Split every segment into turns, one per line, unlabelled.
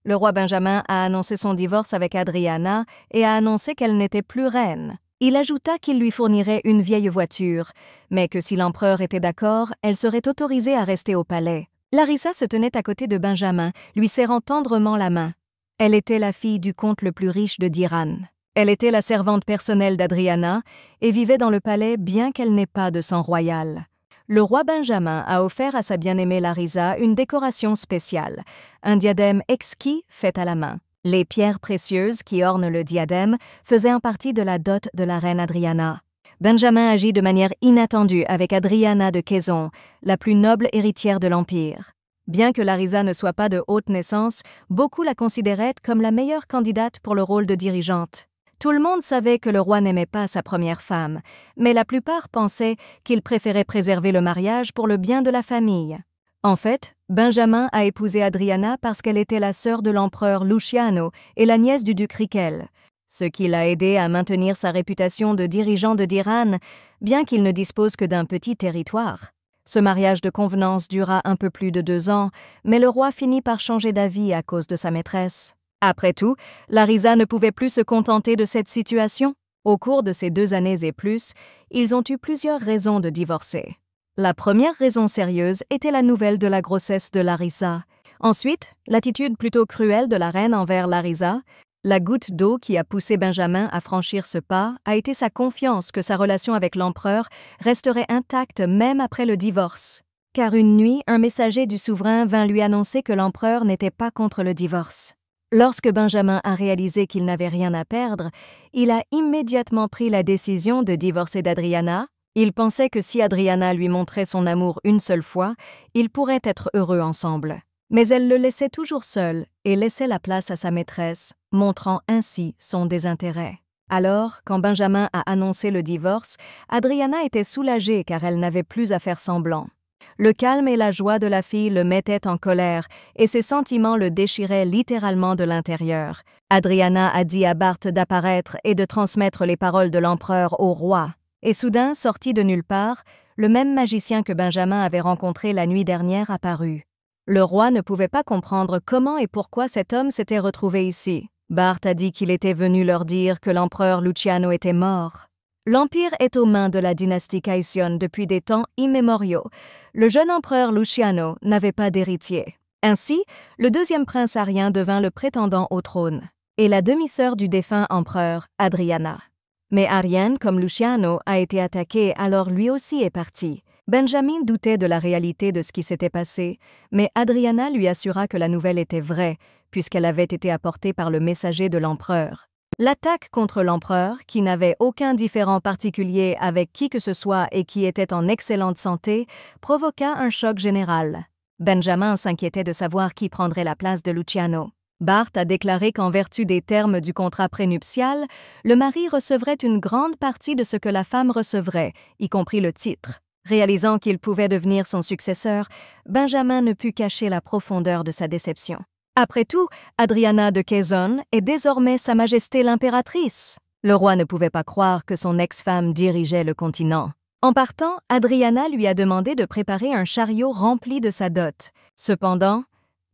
le roi Benjamin a annoncé son divorce avec Adriana et a annoncé qu'elle n'était plus reine. Il ajouta qu'il lui fournirait une vieille voiture, mais que si l'empereur était d'accord, elle serait autorisée à rester au palais. Larisa se tenait à côté de Benjamin, lui serrant tendrement la main. Elle était la fille du comte le plus riche de d'Iran. Elle était la servante personnelle d'Adriana et vivait dans le palais bien qu'elle n'ait pas de sang royal. Le roi Benjamin a offert à sa bien-aimée Larisa une décoration spéciale, un diadème exquis fait à la main. Les pierres précieuses qui ornent le diadème faisaient en partie de la dot de la reine Adriana. Benjamin agit de manière inattendue avec Adriana de Quezon, la plus noble héritière de l'Empire. Bien que Larisa ne soit pas de haute naissance, beaucoup la considéraient comme la meilleure candidate pour le rôle de dirigeante. Tout le monde savait que le roi n'aimait pas sa première femme, mais la plupart pensaient qu'il préférait préserver le mariage pour le bien de la famille. En fait, Benjamin a épousé Adriana parce qu'elle était la sœur de l'empereur Luciano et la nièce du duc Riquel, ce qui l'a aidé à maintenir sa réputation de dirigeant de d'Iran, bien qu'il ne dispose que d'un petit territoire. Ce mariage de convenance dura un peu plus de 2 ans, mais le roi finit par changer d'avis à cause de sa maîtresse. Après tout, Larisa ne pouvait plus se contenter de cette situation. Au cours de ces 2 années et plus, ils ont eu plusieurs raisons de divorcer. La première raison sérieuse était la nouvelle de la grossesse de Larisa. Ensuite, l'attitude plutôt cruelle de la reine envers Larisa. La goutte d'eau qui a poussé Benjamin à franchir ce pas a été sa confiance que sa relation avec l'empereur resterait intacte même après le divorce. Car une nuit, un messager du souverain vint lui annoncer que l'empereur n'était pas contre le divorce. Lorsque Benjamin a réalisé qu'il n'avait rien à perdre, il a immédiatement pris la décision de divorcer d'Adriana. Il pensait que si Adriana lui montrait son amour une seule fois, ils pourraient être heureux ensemble. Mais elle le laissait toujours seul et laissait la place à sa maîtresse, montrant ainsi son désintérêt. Alors, quand Benjamin a annoncé le divorce, Adriana était soulagée car elle n'avait plus à faire semblant. Le calme et la joie de la fille le mettaient en colère et ses sentiments le déchiraient littéralement de l'intérieur. Adriana a dit à Barth d'apparaître et de transmettre les paroles de l'empereur au roi. Et soudain, sorti de nulle part, le même magicien que Benjamin avait rencontré la nuit dernière apparut. Le roi ne pouvait pas comprendre comment et pourquoi cet homme s'était retrouvé ici. Barth a dit qu'il était venu leur dire que l'empereur Luciano était mort. L'empire est aux mains de la dynastie Caïtione depuis des temps immémoriaux. Le jeune empereur Luciano n'avait pas d'héritier. Ainsi, le deuxième prince arien devint le prétendant au trône, et la demi-sœur du défunt empereur, Adriana. Mais Ariane, comme Luciano, a été attaqué, alors lui aussi est parti. Benjamin doutait de la réalité de ce qui s'était passé, mais Adriana lui assura que la nouvelle était vraie, puisqu'elle avait été apportée par le messager de l'empereur. L'attaque contre l'empereur, qui n'avait aucun différend particulier avec qui que ce soit et qui était en excellente santé, provoqua un choc général. Benjamin s'inquiétait de savoir qui prendrait la place de Luciano. Barth a déclaré qu'en vertu des termes du contrat prénuptial, le mari recevrait une grande partie de ce que la femme recevrait, y compris le titre. Réalisant qu'il pouvait devenir son successeur, Benjamin ne put cacher la profondeur de sa déception. Après tout, Adriana de Quezon est désormais Sa Majesté l'impératrice. Le roi ne pouvait pas croire que son ex-femme dirigeait le continent. En partant, Adriana lui a demandé de préparer un chariot rempli de sa dot. Cependant,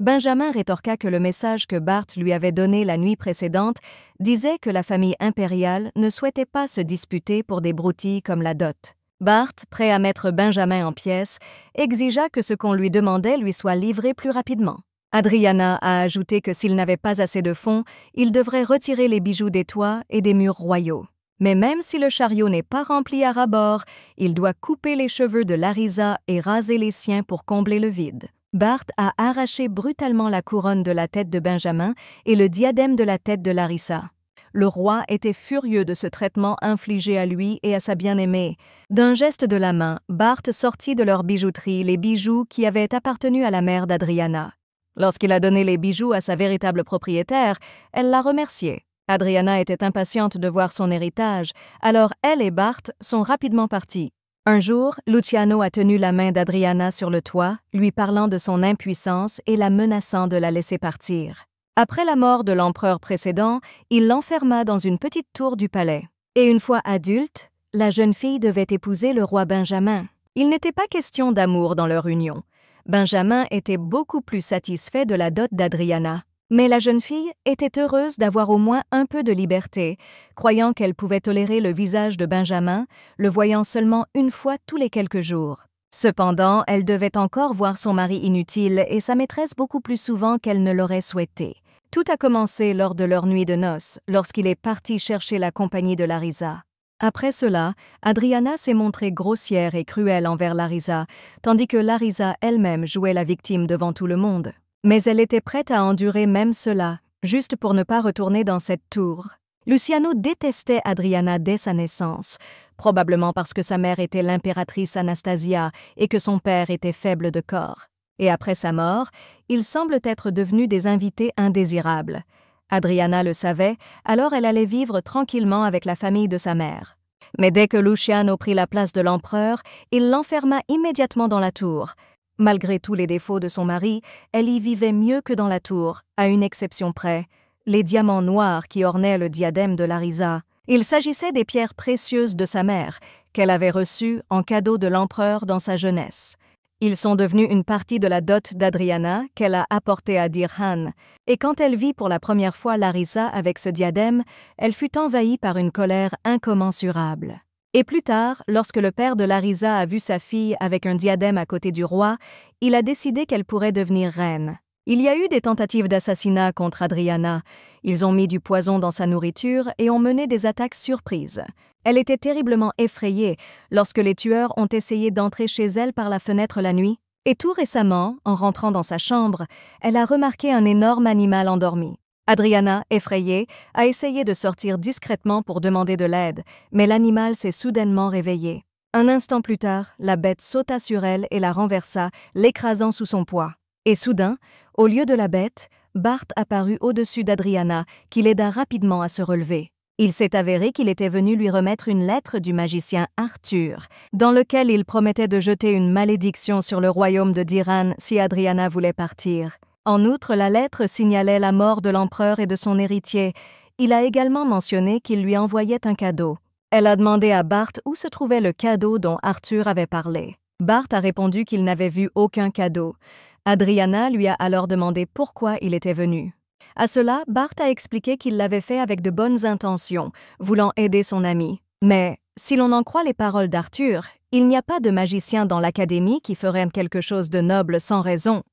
Benjamin rétorqua que le message que Barth lui avait donné la nuit précédente disait que la famille impériale ne souhaitait pas se disputer pour des broutilles comme la dot. Barth, prêt à mettre Benjamin en pièces, exigea que ce qu'on lui demandait lui soit livré plus rapidement. Adriana a ajouté que s'il n'avait pas assez de fonds, il devrait retirer les bijoux des toits et des murs royaux. Mais même si le chariot n'est pas rempli à ras-bord, il doit couper les cheveux de Larisa et raser les siens pour combler le vide. Barth a arraché brutalement la couronne de la tête de Benjamin et le diadème de la tête de Larisa. Le roi était furieux de ce traitement infligé à lui et à sa bien-aimée. D'un geste de la main, Barth sortit de leur bijouterie les bijoux qui avaient appartenu à la mère d'Adriana. Lorsqu'il a donné les bijoux à sa véritable propriétaire, elle l'a remercié. Adriana était impatiente de voir son héritage, alors elle et Barth sont rapidement partis. Un jour, Luciano a tenu la main d'Adriana sur le toit, lui parlant de son impuissance et la menaçant de la laisser partir. Après la mort de l'empereur précédent, il l'enferma dans une petite tour du palais. Et une fois adulte, la jeune fille devait épouser le roi Benjamin. Il n'était pas question d'amour dans leur union. Benjamin était beaucoup plus satisfait de la dot d'Adriana. Mais la jeune fille était heureuse d'avoir au moins un peu de liberté, croyant qu'elle pouvait tolérer le visage de Benjamin, le voyant seulement une fois tous les quelques jours. Cependant, elle devait encore voir son mari inutile et sa maîtresse beaucoup plus souvent qu'elle ne l'aurait souhaité. Tout a commencé lors de leur nuit de noces, lorsqu'il est parti chercher la compagnie de Larisa. Après cela, Adriana s'est montrée grossière et cruelle envers Larisa, tandis que Larisa elle-même jouait la victime devant tout le monde. Mais elle était prête à endurer même cela, juste pour ne pas retourner dans cette tour. Luciano détestait Adriana dès sa naissance, probablement parce que sa mère était l'impératrice Anastasia et que son père était faible de corps. Et après sa mort, ils semblent être devenus des invités indésirables. Adriana le savait, alors elle allait vivre tranquillement avec la famille de sa mère. Mais dès que Luciano prit la place de l'empereur, il l'enferma immédiatement dans la tour. Malgré tous les défauts de son mari, elle y vivait mieux que dans la tour, à une exception près, les diamants noirs qui ornaient le diadème de Larisa. Il s'agissait des pierres précieuses de sa mère, qu'elle avait reçues en cadeau de l'empereur dans sa jeunesse. Ils sont devenus une partie de la dot d'Adriana qu'elle a apportée à Dirhan, et quand elle vit pour la première fois Larisa avec ce diadème, elle fut envahie par une colère incommensurable. Et plus tard, lorsque le père de Larisa a vu sa fille avec un diadème à côté du roi, il a décidé qu'elle pourrait devenir reine. Il y a eu des tentatives d'assassinat contre Adriana. Ils ont mis du poison dans sa nourriture et ont mené des attaques surprises. Elle était terriblement effrayée lorsque les tueurs ont essayé d'entrer chez elle par la fenêtre la nuit. Et tout récemment, en rentrant dans sa chambre, elle a remarqué un énorme animal endormi. Adriana, effrayée, a essayé de sortir discrètement pour demander de l'aide, mais l'animal s'est soudainement réveillé. Un instant plus tard, la bête sauta sur elle et la renversa, l'écrasant sous son poids. Et soudain, au lieu de la bête, Bart apparut au-dessus d'Adriana, qui l'aida rapidement à se relever. Il s'est avéré qu'il était venu lui remettre une lettre du magicien Arthur, dans lequel il promettait de jeter une malédiction sur le royaume de Dirhan si Adriana voulait partir. En outre, la lettre signalait la mort de l'empereur et de son héritier. Il a également mentionné qu'il lui envoyait un cadeau. Elle a demandé à Bart où se trouvait le cadeau dont Arthur avait parlé. Bart a répondu qu'il n'avait vu aucun cadeau. Adriana lui a alors demandé pourquoi il était venu. À cela, Bart a expliqué qu'il l'avait fait avec de bonnes intentions, voulant aider son ami. Mais, si l'on en croit les paroles d'Arthur, il n'y a pas de magicien dans l'académie qui ferait quelque chose de noble sans raison.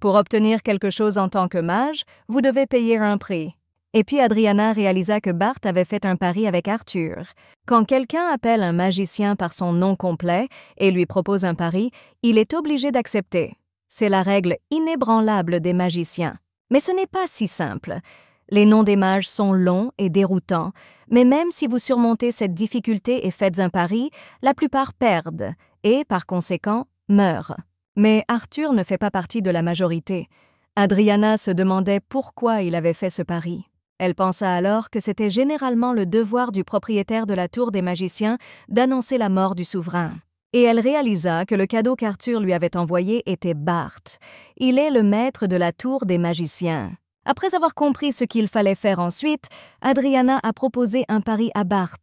Pour obtenir quelque chose en tant que mage, vous devez payer un prix. Et puis Adriana réalisa que Bart avait fait un pari avec Arthur. Quand quelqu'un appelle un magicien par son nom complet et lui propose un pari, il est obligé d'accepter. C'est la règle inébranlable des magiciens. Mais ce n'est pas si simple. Les noms des mages sont longs et déroutants, mais même si vous surmontez cette difficulté et faites un pari, la plupart perdent et, par conséquent, meurent. Mais Arthur ne fait pas partie de la majorité. Adriana se demandait pourquoi il avait fait ce pari. Elle pensa alors que c'était généralement le devoir du propriétaire de la tour des magiciens d'annoncer la mort du souverain. Et elle réalisa que le cadeau qu'Arthur lui avait envoyé était Bart. Il est le maître de la tour des magiciens. Après avoir compris ce qu'il fallait faire ensuite, Adriana a proposé un pari à Bart.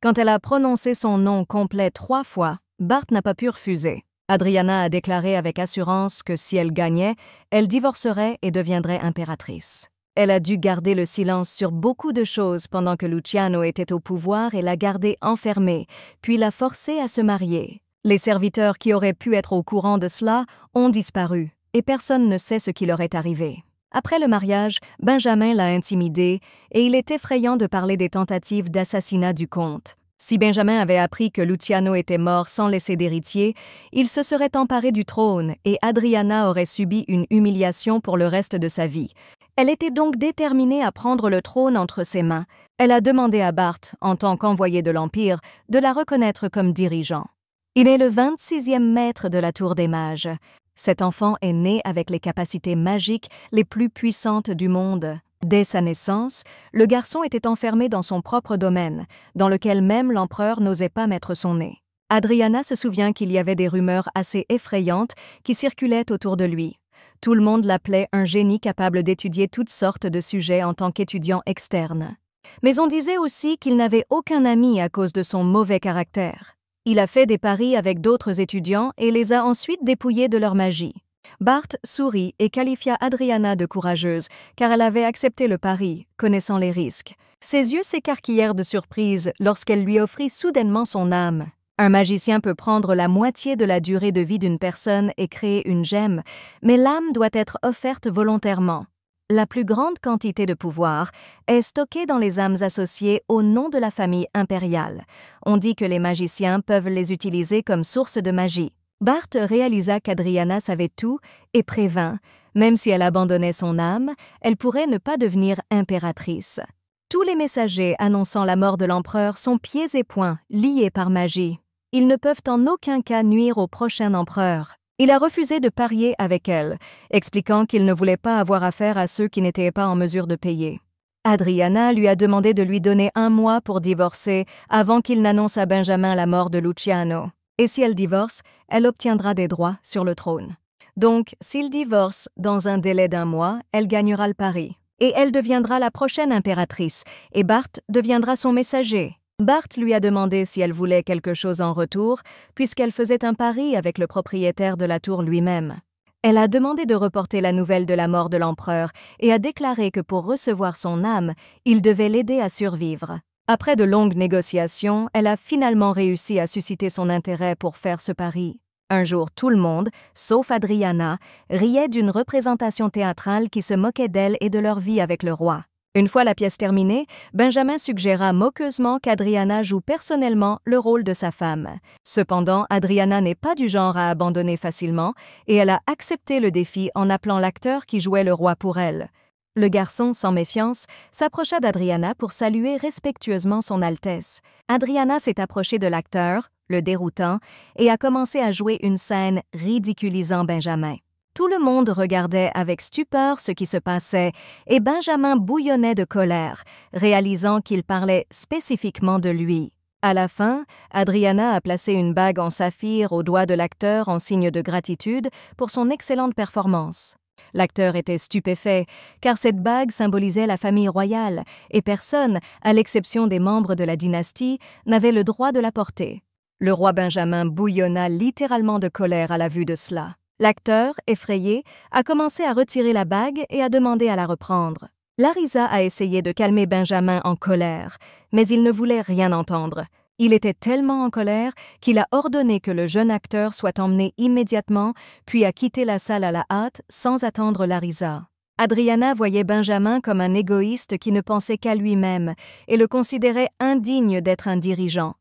Quand elle a prononcé son nom complet 3 fois, Bart n'a pas pu refuser. Adriana a déclaré avec assurance que si elle gagnait, elle divorcerait et deviendrait impératrice. Elle a dû garder le silence sur beaucoup de choses pendant que Luciano était au pouvoir et l'a gardée enfermée, puis l'a forcée à se marier. Les serviteurs qui auraient pu être au courant de cela ont disparu, et personne ne sait ce qui leur est arrivé. Après le mariage, Benjamin l'a intimidé, et il est effrayant de parler des tentatives d'assassinat du comte. Si Benjamin avait appris que Luciano était mort sans laisser d'héritier, il se serait emparé du trône et Adriana aurait subi une humiliation pour le reste de sa vie. Elle était donc déterminée à prendre le trône entre ses mains. Elle a demandé à Bart, en tant qu'envoyé de l'Empire, de la reconnaître comme dirigeant. Il est le 26e maître de la Tour des Mages. Cet enfant est né avec les capacités magiques les plus puissantes du monde. Dès sa naissance, le garçon était enfermé dans son propre domaine, dans lequel même l'empereur n'osait pas mettre son nez. Adriana se souvient qu'il y avait des rumeurs assez effrayantes qui circulaient autour de lui. Tout le monde l'appelait un génie capable d'étudier toutes sortes de sujets en tant qu'étudiant externe. Mais on disait aussi qu'il n'avait aucun ami à cause de son mauvais caractère. Il a fait des paris avec d'autres étudiants et les a ensuite dépouillés de leur magie. Bart sourit et qualifia Adriana de courageuse, car elle avait accepté le pari, connaissant les risques. Ses yeux s'écarquillèrent de surprise lorsqu'elle lui offrit soudainement son âme. Un magicien peut prendre la moitié de la durée de vie d'une personne et créer une gemme, mais l'âme doit être offerte volontairement. La plus grande quantité de pouvoir est stockée dans les âmes associées au nom de la famille impériale. On dit que les magiciens peuvent les utiliser comme source de magie. Bart réalisa qu'Adriana savait tout et prévint, même si elle abandonnait son âme, elle pourrait ne pas devenir impératrice. Tous les messagers annonçant la mort de l'empereur sont pieds et poings, liés par magie. Ils ne peuvent en aucun cas nuire au prochain empereur. Il a refusé de parier avec elle, expliquant qu'il ne voulait pas avoir affaire à ceux qui n'étaient pas en mesure de payer. Adriana lui a demandé de lui donner 1 mois pour divorcer avant qu'il n'annonce à Benjamin la mort de Luciano. Et si elle divorce, elle obtiendra des droits sur le trône. Donc, s'il divorce dans un délai d'1 mois, elle gagnera le pari. Et elle deviendra la prochaine impératrice, et Bart deviendra son messager. Bart lui a demandé si elle voulait quelque chose en retour, puisqu'elle faisait un pari avec le propriétaire de la tour lui-même. Elle a demandé de reporter la nouvelle de la mort de l'empereur et a déclaré que pour recevoir son âme, il devait l'aider à survivre. Après de longues négociations, elle a finalement réussi à susciter son intérêt pour faire ce pari. Un jour, tout le monde, sauf Adriana, riait d'une représentation théâtrale qui se moquait d'elle et de leur vie avec le roi. Une fois la pièce terminée, Benjamin suggéra moqueusement qu'Adriana joue personnellement le rôle de sa femme. Cependant, Adriana n'est pas du genre à abandonner facilement et elle a accepté le défi en appelant l'acteur qui jouait le roi pour elle. Le garçon, sans méfiance, s'approcha d'Adriana pour saluer respectueusement son Altesse. Adriana s'est approchée de l'acteur, le déroutant, et a commencé à jouer une scène ridiculisant Benjamin. Tout le monde regardait avec stupeur ce qui se passait et Benjamin bouillonnait de colère, réalisant qu'il parlait spécifiquement de lui. À la fin, Adriana a placé une bague en saphir au doigt de l'acteur en signe de gratitude pour son excellente performance. L'acteur était stupéfait, car cette bague symbolisait la famille royale et personne, à l'exception des membres de la dynastie, n'avait le droit de la porter. Le roi Benjamin bouillonna littéralement de colère à la vue de cela. L'acteur, effrayé, a commencé à retirer la bague et a demandé à la reprendre. Larisa a essayé de calmer Benjamin en colère, mais il ne voulait rien entendre. Il était tellement en colère qu'il a ordonné que le jeune acteur soit emmené immédiatement, puis a quitté la salle à la hâte sans attendre Larisa. Adriana voyait Benjamin comme un égoïste qui ne pensait qu'à lui-même et le considérait indigne d'être un dirigeant.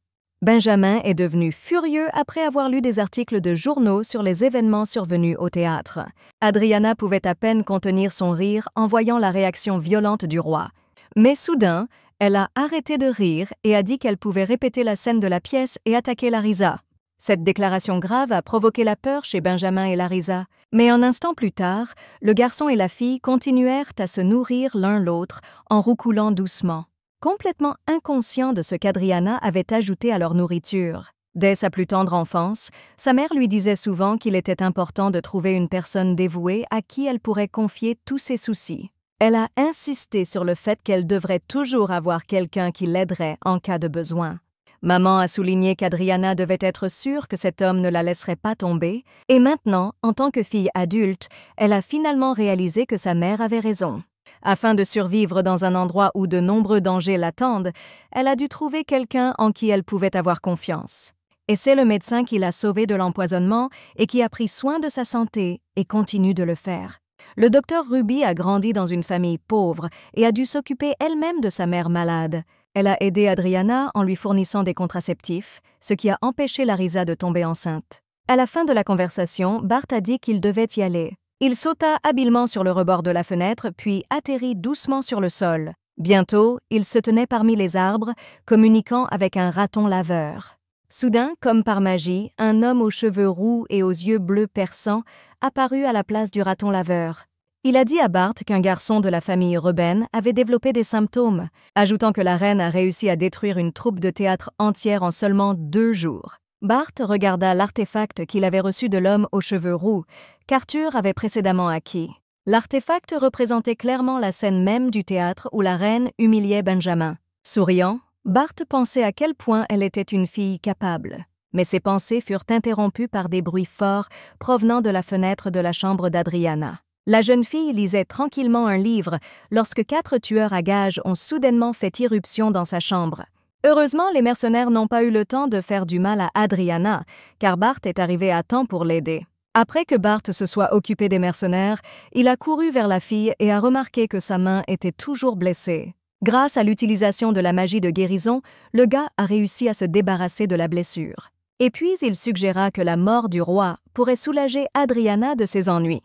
Benjamin est devenu furieux après avoir lu des articles de journaux sur les événements survenus au théâtre. Adriana pouvait à peine contenir son rire en voyant la réaction violente du roi. Mais soudain, elle a arrêté de rire et a dit qu'elle pouvait répéter la scène de la pièce et attaquer Larisa. Cette déclaration grave a provoqué la peur chez Benjamin et Larisa. Mais un instant plus tard, le garçon et la fille continuèrent à se nourrir l'un l'autre en roucoulant doucement, complètement inconscients de ce qu'Adriana avait ajouté à leur nourriture. Dès sa plus tendre enfance, sa mère lui disait souvent qu'il était important de trouver une personne dévouée à qui elle pourrait confier tous ses soucis. Elle a insisté sur le fait qu'elle devrait toujours avoir quelqu'un qui l'aiderait en cas de besoin. Maman a souligné qu'Adriana devait être sûre que cet homme ne la laisserait pas tomber, et maintenant, en tant que fille adulte, elle a finalement réalisé que sa mère avait raison. Afin de survivre dans un endroit où de nombreux dangers l'attendent, elle a dû trouver quelqu'un en qui elle pouvait avoir confiance. Et c'est le médecin qui l'a sauvée de l'empoisonnement et qui a pris soin de sa santé et continue de le faire. Le docteur Ruby a grandi dans une famille pauvre et a dû s'occuper elle-même de sa mère malade. Elle a aidé Adriana en lui fournissant des contraceptifs, ce qui a empêché Larisa de tomber enceinte. À la fin de la conversation, Bart a dit qu'il devait y aller. Il sauta habilement sur le rebord de la fenêtre, puis atterrit doucement sur le sol. Bientôt, il se tenait parmi les arbres, communiquant avec un raton laveur. Soudain, comme par magie, un homme aux cheveux roux et aux yeux bleus perçants apparut à la place du raton laveur. Il a dit à Bart qu'un garçon de la famille Reuben avait développé des symptômes, ajoutant que la reine a réussi à détruire une troupe de théâtre entière en seulement 2 jours. Bart regarda l'artefact qu'il avait reçu de l'homme aux cheveux roux, qu'Arthur avait précédemment acquis. L'artefact représentait clairement la scène même du théâtre où la reine humiliait Benjamin. Souriant, Bart pensait à quel point elle était une fille capable. Mais ses pensées furent interrompues par des bruits forts provenant de la fenêtre de la chambre d'Adriana. La jeune fille lisait tranquillement un livre lorsque 4 tueurs à gages ont soudainement fait irruption dans sa chambre. Heureusement, les mercenaires n'ont pas eu le temps de faire du mal à Adriana, car Bart est arrivé à temps pour l'aider. Après que Bart se soit occupé des mercenaires, il a couru vers la fille et a remarqué que sa main était toujours blessée. Grâce à l'utilisation de la magie de guérison, le gars a réussi à se débarrasser de la blessure. Et puis il suggéra que la mort du roi pourrait soulager Adriana de ses ennuis.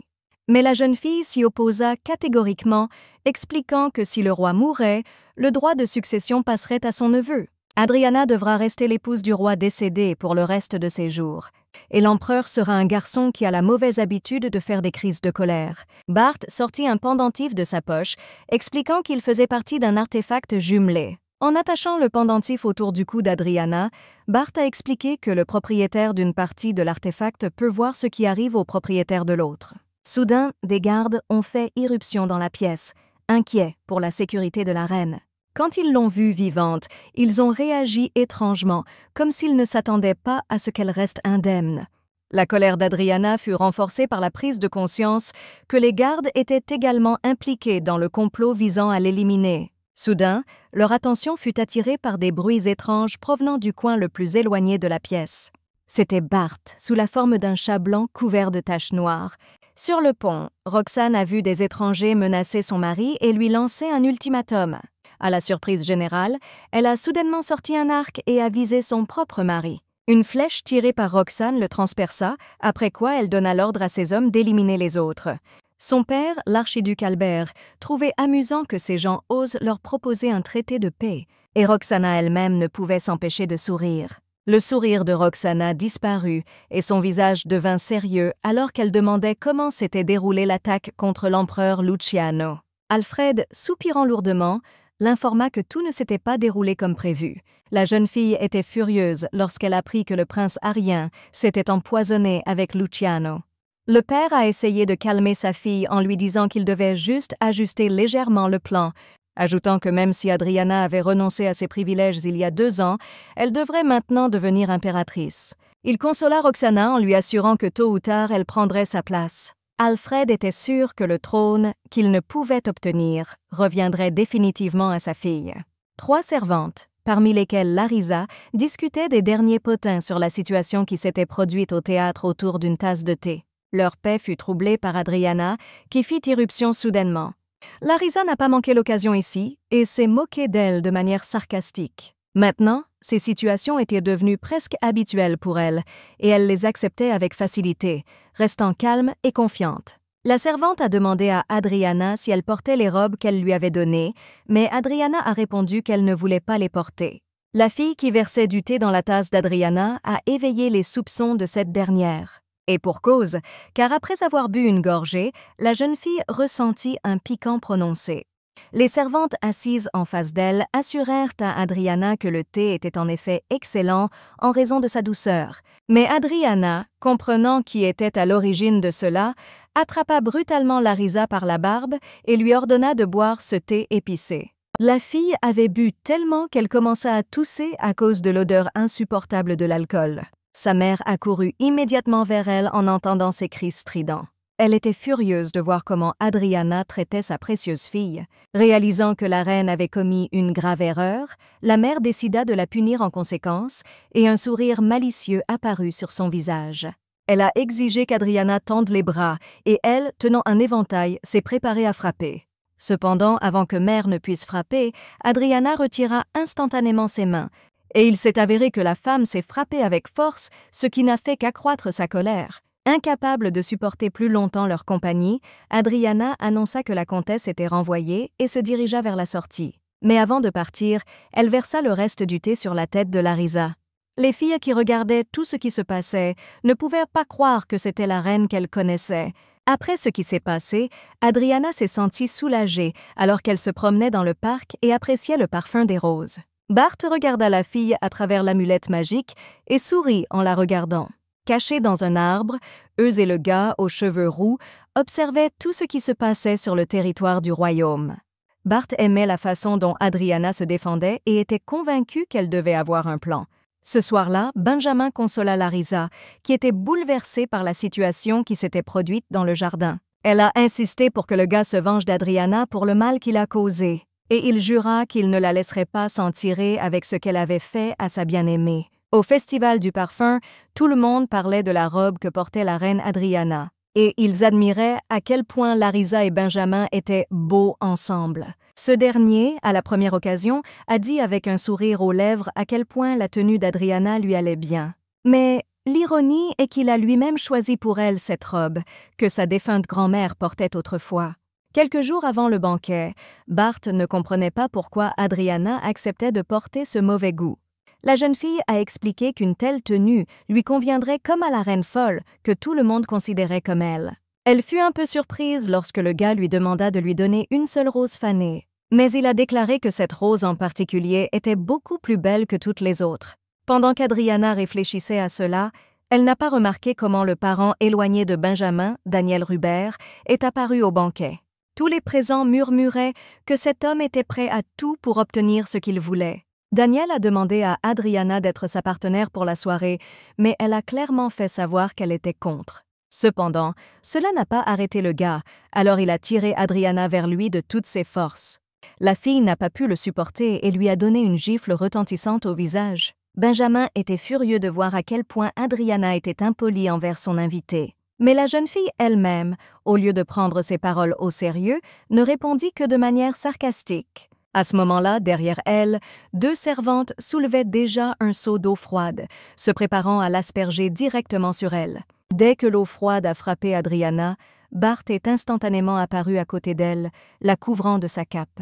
Mais la jeune fille s'y opposa catégoriquement, expliquant que si le roi mourait, le droit de succession passerait à son neveu. Adriana devra rester l'épouse du roi décédé pour le reste de ses jours. Et l'empereur sera un garçon qui a la mauvaise habitude de faire des crises de colère. Bart sortit un pendentif de sa poche, expliquant qu'il faisait partie d'un artefact jumelé. En attachant le pendentif autour du cou d'Adriana, Bart a expliqué que le propriétaire d'une partie de l'artefact peut voir ce qui arrive au propriétaire de l'autre. Soudain, des gardes ont fait irruption dans la pièce, inquiets pour la sécurité de la reine. Quand ils l'ont vue vivante, ils ont réagi étrangement, comme s'ils ne s'attendaient pas à ce qu'elle reste indemne. La colère d'Adriana fut renforcée par la prise de conscience que les gardes étaient également impliqués dans le complot visant à l'éliminer. Soudain, leur attention fut attirée par des bruits étranges provenant du coin le plus éloigné de la pièce. C'était Bart, sous la forme d'un chat blanc couvert de taches noires. Sur le pont, Roxane a vu des étrangers menacer son mari et lui lancer un ultimatum. À la surprise générale, elle a soudainement sorti un arc et a visé son propre mari. Une flèche tirée par Roxane le transperça, après quoi elle donna l'ordre à ses hommes d'éliminer les autres. Son père, l'archiduc Albert, trouvait amusant que ces gens osent leur proposer un traité de paix, et Roxana elle-même ne pouvait s'empêcher de sourire. Le sourire de Roxana disparut et son visage devint sérieux alors qu'elle demandait comment s'était déroulée l'attaque contre l'empereur Luciano. Alfred, soupirant lourdement, l'informa que tout ne s'était pas déroulé comme prévu. La jeune fille était furieuse lorsqu'elle apprit que le prince arien s'était empoisonné avec Luciano. Le père a essayé de calmer sa fille en lui disant qu'il devait juste ajuster légèrement le plan, ajoutant que même si Adriana avait renoncé à ses privilèges il y a 2 ans, elle devrait maintenant devenir impératrice. Il consola Roxana en lui assurant que tôt ou tard elle prendrait sa place. Alfred était sûr que le trône, qu'il ne pouvait obtenir, reviendrait définitivement à sa fille. 3 servantes, parmi lesquelles Larisa, discutaient des derniers potins sur la situation qui s'était produite au théâtre autour d'une tasse de thé. Leur paix fut troublée par Adriana, qui fit irruption soudainement. Larisa n'a pas manqué l'occasion ici et s'est moquée d'elle de manière sarcastique. Maintenant, ces situations étaient devenues presque habituelles pour elle et elle les acceptait avec facilité, restant calme et confiante. La servante a demandé à Adriana si elle portait les robes qu'elle lui avait données, mais Adriana a répondu qu'elle ne voulait pas les porter. La fille qui versait du thé dans la tasse d'Adriana a éveillé les soupçons de cette dernière. Et pour cause, car après avoir bu une gorgée, la jeune fille ressentit un piquant prononcé. Les servantes assises en face d'elle assurèrent à Adriana que le thé était en effet excellent en raison de sa douceur. Mais Adriana, comprenant qui était à l'origine de cela, attrapa brutalement Larisa par la barbe et lui ordonna de boire ce thé épicé. La fille avait bu tellement qu'elle commença à tousser à cause de l'odeur insupportable de l'alcool. Sa mère accourut immédiatement vers elle en entendant ses cris stridents. Elle était furieuse de voir comment Adriana traitait sa précieuse fille. Réalisant que la reine avait commis une grave erreur, la mère décida de la punir en conséquence et un sourire malicieux apparut sur son visage. Elle a exigé qu'Adriana tende les bras et elle, tenant un éventail, s'est préparée à frapper. Cependant, avant que mère ne puisse frapper, Adriana retira instantanément ses mains et il s'est avéré que la femme s'est frappée avec force, ce qui n'a fait qu'accroître sa colère. Incapable de supporter plus longtemps leur compagnie, Adriana annonça que la comtesse était renvoyée et se dirigea vers la sortie. Mais avant de partir, elle versa le reste du thé sur la tête de Larisa. Les filles qui regardaient tout ce qui se passait ne pouvaient pas croire que c'était la reine qu'elles connaissaient. Après ce qui s'est passé, Adriana s'est sentie soulagée alors qu'elle se promenait dans le parc et appréciait le parfum des roses. Bart regarda la fille à travers l'amulette magique et sourit en la regardant. Cachés dans un arbre, eux et le gars aux cheveux roux observaient tout ce qui se passait sur le territoire du royaume. Bart aimait la façon dont Adriana se défendait et était convaincu qu'elle devait avoir un plan. Ce soir-là, Benjamin consola Larisa, qui était bouleversée par la situation qui s'était produite dans le jardin. Elle a insisté pour que le gars se venge d'Adriana pour le mal qu'il a causé, et il jura qu'il ne la laisserait pas s'en tirer avec ce qu'elle avait fait à sa bien-aimée. Au Festival du Parfum, tout le monde parlait de la robe que portait la reine Adriana, et ils admiraient à quel point Larisa et Benjamin étaient beaux ensemble. Ce dernier, à la première occasion, a dit avec un sourire aux lèvres à quel point la tenue d'Adriana lui allait bien. Mais l'ironie est qu'il a lui-même choisi pour elle cette robe, que sa défunte grand-mère portait autrefois. Quelques jours avant le banquet, Bart ne comprenait pas pourquoi Adriana acceptait de porter ce mauvais goût. La jeune fille a expliqué qu'une telle tenue lui conviendrait comme à la reine folle que tout le monde considérait comme elle. Elle fut un peu surprise lorsque le gars lui demanda de lui donner une seule rose fanée, mais il a déclaré que cette rose en particulier était beaucoup plus belle que toutes les autres. Pendant qu'Adriana réfléchissait à cela, elle n'a pas remarqué comment le parent éloigné de Benjamin, Daniel Rubert, est apparu au banquet. Tous les présents murmuraient que cet homme était prêt à tout pour obtenir ce qu'il voulait. Daniel a demandé à Adriana d'être sa partenaire pour la soirée, mais elle a clairement fait savoir qu'elle était contre. Cependant, cela n'a pas arrêté le gars, alors il a tiré Adriana vers lui de toutes ses forces. La fille n'a pas pu le supporter et lui a donné une gifle retentissante au visage. Benjamin était furieux de voir à quel point Adriana était impolie envers son invité. Mais la jeune fille elle-même, au lieu de prendre ses paroles au sérieux, ne répondit que de manière sarcastique. À ce moment-là, derrière elle, 2 servantes soulevaient déjà un seau d'eau froide, se préparant à l'asperger directement sur elle. Dès que l'eau froide a frappé Adriana, Bart est instantanément apparu à côté d'elle, la couvrant de sa cape.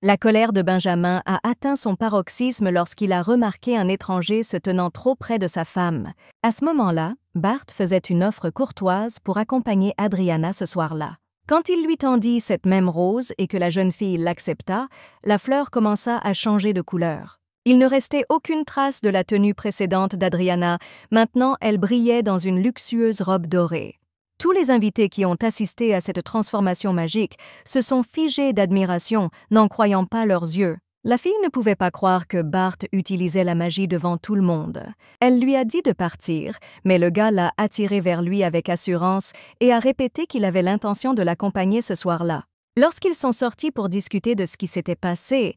La colère de Benjamin a atteint son paroxysme lorsqu'il a remarqué un étranger se tenant trop près de sa femme. À ce moment-là, Bart faisait une offre courtoise pour accompagner Adriana ce soir-là. Quand il lui tendit cette même rose et que la jeune fille l'accepta, la fleur commença à changer de couleur. Il ne restait aucune trace de la tenue précédente d'Adriana, maintenant elle brillait dans une luxueuse robe dorée. Tous les invités qui ont assisté à cette transformation magique se sont figés d'admiration, n'en croyant pas leurs yeux. La fille ne pouvait pas croire que Bart utilisait la magie devant tout le monde. Elle lui a dit de partir, mais le gars l'a attirée vers lui avec assurance et a répété qu'il avait l'intention de l'accompagner ce soir-là. Lorsqu'ils sont sortis pour discuter de ce qui s'était passé,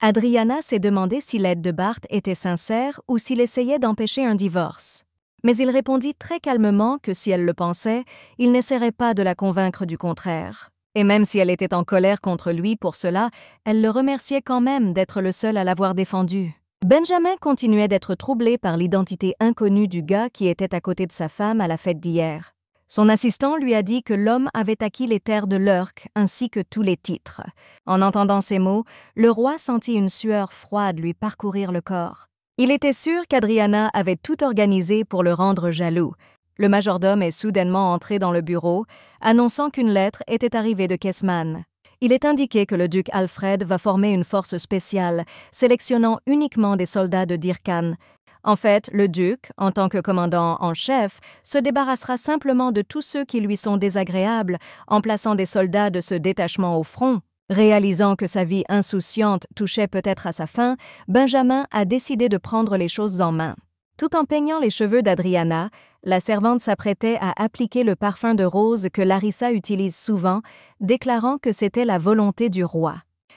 Adriana s'est demandé si l'aide de Bart était sincère ou s'il essayait d'empêcher un divorce. Mais il répondit très calmement que si elle le pensait, il n'essaierait pas de la convaincre du contraire. Et même si elle était en colère contre lui pour cela, elle le remerciait quand même d'être le seul à l'avoir défendu. Benjamin continuait d'être troublé par l'identité inconnue du gars qui était à côté de sa femme à la fête d'hier. Son assistant lui a dit que l'homme avait acquis les terres de l'Urk ainsi que tous les titres. En entendant ces mots, le roi sentit une sueur froide lui parcourir le corps. Il était sûr qu'Adriana avait tout organisé pour le rendre jaloux. Le majordome est soudainement entré dans le bureau, annonçant qu'une lettre était arrivée de Kessman. Il est indiqué que le duc Alfred va former une force spéciale, sélectionnant uniquement des soldats de Dirkhan. En fait, le duc, en tant que commandant en chef, se débarrassera simplement de tous ceux qui lui sont désagréables en plaçant des soldats de ce détachement au front. Réalisant que sa vie insouciante touchait peut-être à sa fin, Benjamin a décidé de prendre les choses en main. Tout en peignant les cheveux d'Adriana, la servante s'apprêtait à appliquer le parfum de rose que Larisa utilise souvent, déclarant que c'était la volonté du roi.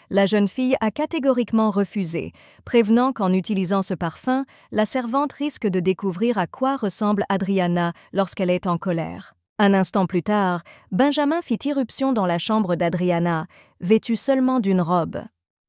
La jeune fille a catégoriquement refusé, prévenant qu'en utilisant ce parfum, la servante risque de découvrir à quoi ressemble Adriana lorsqu'elle est en colère. Un instant plus tard, Benjamin fit irruption dans la chambre d'Adriana, vêtue seulement d'une robe.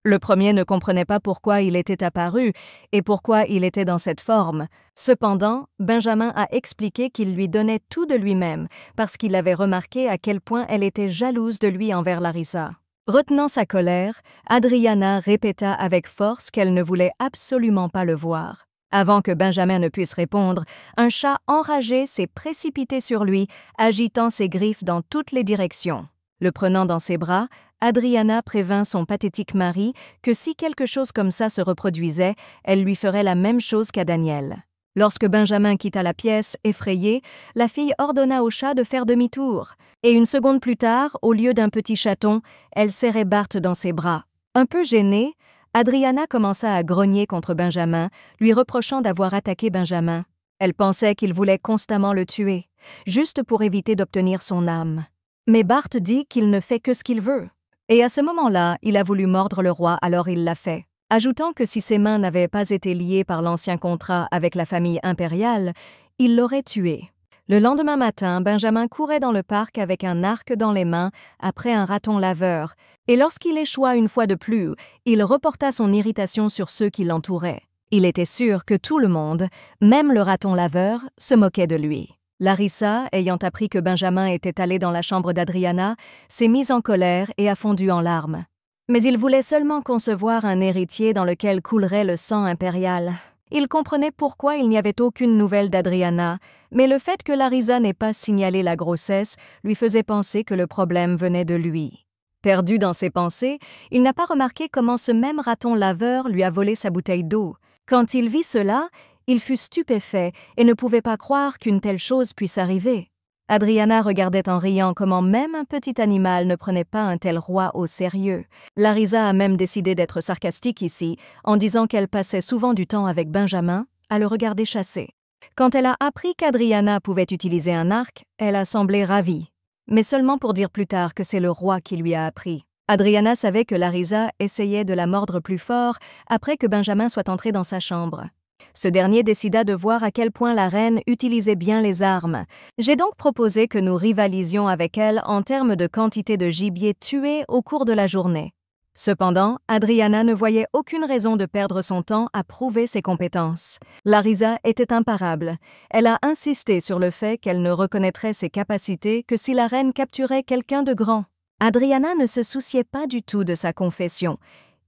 Le premier ne comprenait pas pourquoi il était apparu et pourquoi il était dans cette forme. Cependant, Benjamin a expliqué qu'il lui donnait tout de lui-même parce qu'il avait remarqué à quel point elle était jalouse de lui envers Larisa. Retenant sa colère, Adriana répéta avec force qu'elle ne voulait absolument pas le voir. Avant que Benjamin ne puisse répondre, un chat enragé s'est précipité sur lui, agitant ses griffes dans toutes les directions. Le prenant dans ses bras, Adriana prévint son pathétique mari que si quelque chose comme ça se reproduisait, elle lui ferait la même chose qu'à Daniel. Lorsque Benjamin quitta la pièce, effrayée, la fille ordonna au chat de faire demi-tour. Et une seconde plus tard, au lieu d'un petit chaton, elle serrait Bart dans ses bras. Un peu gênée, Adriana commença à grogner contre Benjamin, lui reprochant d'avoir attaqué Benjamin. Elle pensait qu'il voulait constamment le tuer, juste pour éviter d'obtenir son âme. Mais Bart dit qu'il ne fait que ce qu'il veut. Et à ce moment-là, il a voulu mordre le roi, alors il l'a fait, ajoutant que si ses mains n'avaient pas été liées par l'ancien contrat avec la famille impériale, il l'aurait tué. Le lendemain matin, Benjamin courait dans le parc avec un arc dans les mains après un raton laveur, et lorsqu'il échoua une fois de plus, il reporta son irritation sur ceux qui l'entouraient. Il était sûr que tout le monde, même le raton laveur, se moquait de lui. Larissa, ayant appris que Benjamin était allé dans la chambre d'Adriana, s'est mise en colère et a fondu en larmes. Mais il voulait seulement concevoir un héritier dans lequel coulerait le sang impérial. Il comprenait pourquoi il n'y avait aucune nouvelle d'Adriana, mais le fait que Larissa n'ait pas signalé la grossesse lui faisait penser que le problème venait de lui. Perdu dans ses pensées, il n'a pas remarqué comment ce même raton laveur lui a volé sa bouteille d'eau. Quand il vit cela, il fut stupéfait et ne pouvait pas croire qu'une telle chose puisse arriver. Adriana regardait en riant comment même un petit animal ne prenait pas un tel roi au sérieux. Larissa a même décidé d'être sarcastique ici, en disant qu'elle passait souvent du temps avec Benjamin à le regarder chasser. Quand elle a appris qu'Adriana pouvait utiliser un arc, elle a semblé ravie, mais seulement pour dire plus tard que c'est le roi qui lui a appris. Adriana savait que Larissa essayait de la mordre plus fort après que Benjamin soit entré dans sa chambre. Ce dernier décida de voir à quel point la reine utilisait bien les armes. J'ai donc proposé que nous rivalisions avec elle en termes de quantité de gibier tué au cours de la journée. Cependant, Adriana ne voyait aucune raison de perdre son temps à prouver ses compétences. Larissa était imparable. Elle a insisté sur le fait qu'elle ne reconnaîtrait ses capacités que si la reine capturait quelqu'un de grand. Adriana ne se souciait pas du tout de sa confession.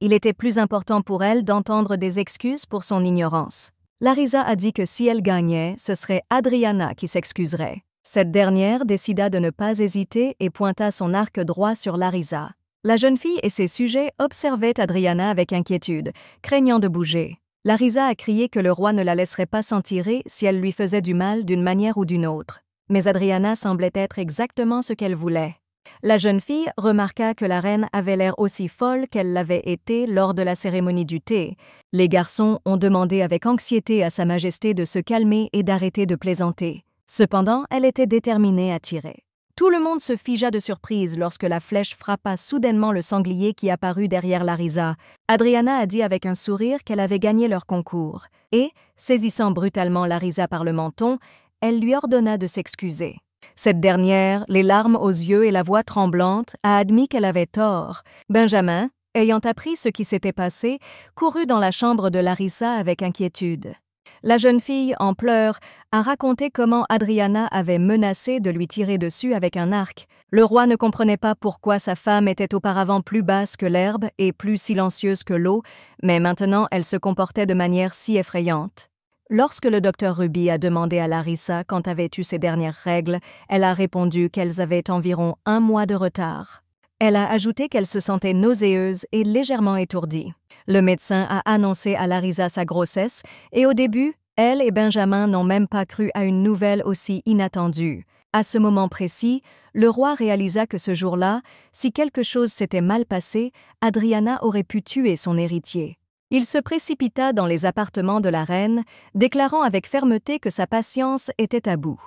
Il était plus important pour elle d'entendre des excuses pour son ignorance. Larissa a dit que si elle gagnait, ce serait Adriana qui s'excuserait. Cette dernière décida de ne pas hésiter et pointa son arc droit sur Larissa. La jeune fille et ses sujets observaient Adriana avec inquiétude, craignant de bouger. Larissa a crié que le roi ne la laisserait pas s'en tirer si elle lui faisait du mal d'une manière ou d'une autre. Mais Adriana semblait être exactement ce qu'elle voulait. La jeune fille remarqua que la reine avait l'air aussi folle qu'elle l'avait été lors de la cérémonie du thé. Les garçons ont demandé avec anxiété à Sa Majesté de se calmer et d'arrêter de plaisanter. Cependant, elle était déterminée à tirer. Tout le monde se figea de surprise lorsque la flèche frappa soudainement le sanglier qui apparut derrière Larissa. Adriana a dit avec un sourire qu'elle avait gagné leur concours. Et, saisissant brutalement Larissa par le menton, elle lui ordonna de s'excuser. Cette dernière, les larmes aux yeux et la voix tremblante, a admis qu'elle avait tort. Benjamin, ayant appris ce qui s'était passé, courut dans la chambre de Larissa avec inquiétude. La jeune fille, en pleurs, a raconté comment Adriana avait menacé de lui tirer dessus avec un arc. Le roi ne comprenait pas pourquoi sa femme était auparavant plus basse que l'herbe et plus silencieuse que l'eau, mais maintenant elle se comportait de manière si effrayante. Lorsque le docteur Ruby a demandé à Larissa quand avaient eu ses dernières règles, elle a répondu qu'elles avaient environ 1 mois de retard. Elle a ajouté qu'elle se sentait nauséeuse et légèrement étourdie. Le médecin a annoncé à Larissa sa grossesse et au début, elle et Benjamin n'ont même pas cru à une nouvelle aussi inattendue. À ce moment précis, le roi réalisa que ce jour-là, si quelque chose s'était mal passé, Adriana aurait pu tuer son héritier. Il se précipita dans les appartements de la reine, déclarant avec fermeté que sa patience était à bout.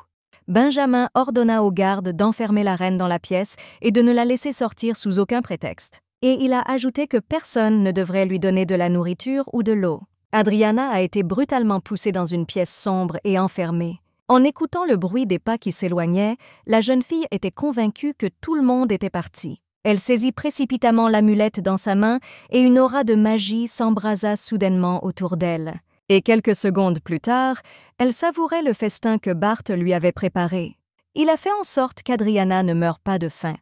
Benjamin ordonna aux gardes d'enfermer la reine dans la pièce et de ne la laisser sortir sous aucun prétexte. Et il a ajouté que personne ne devrait lui donner de la nourriture ou de l'eau. Adriana a été brutalement poussée dans une pièce sombre et enfermée. En écoutant le bruit des pas qui s'éloignaient, la jeune fille était convaincue que tout le monde était parti. Elle saisit précipitamment l'amulette dans sa main et une aura de magie s'embrasa soudainement autour d'elle. Et quelques secondes plus tard, elle savourait le festin que Bart lui avait préparé. Il a fait en sorte qu'Adriana ne meure pas de faim.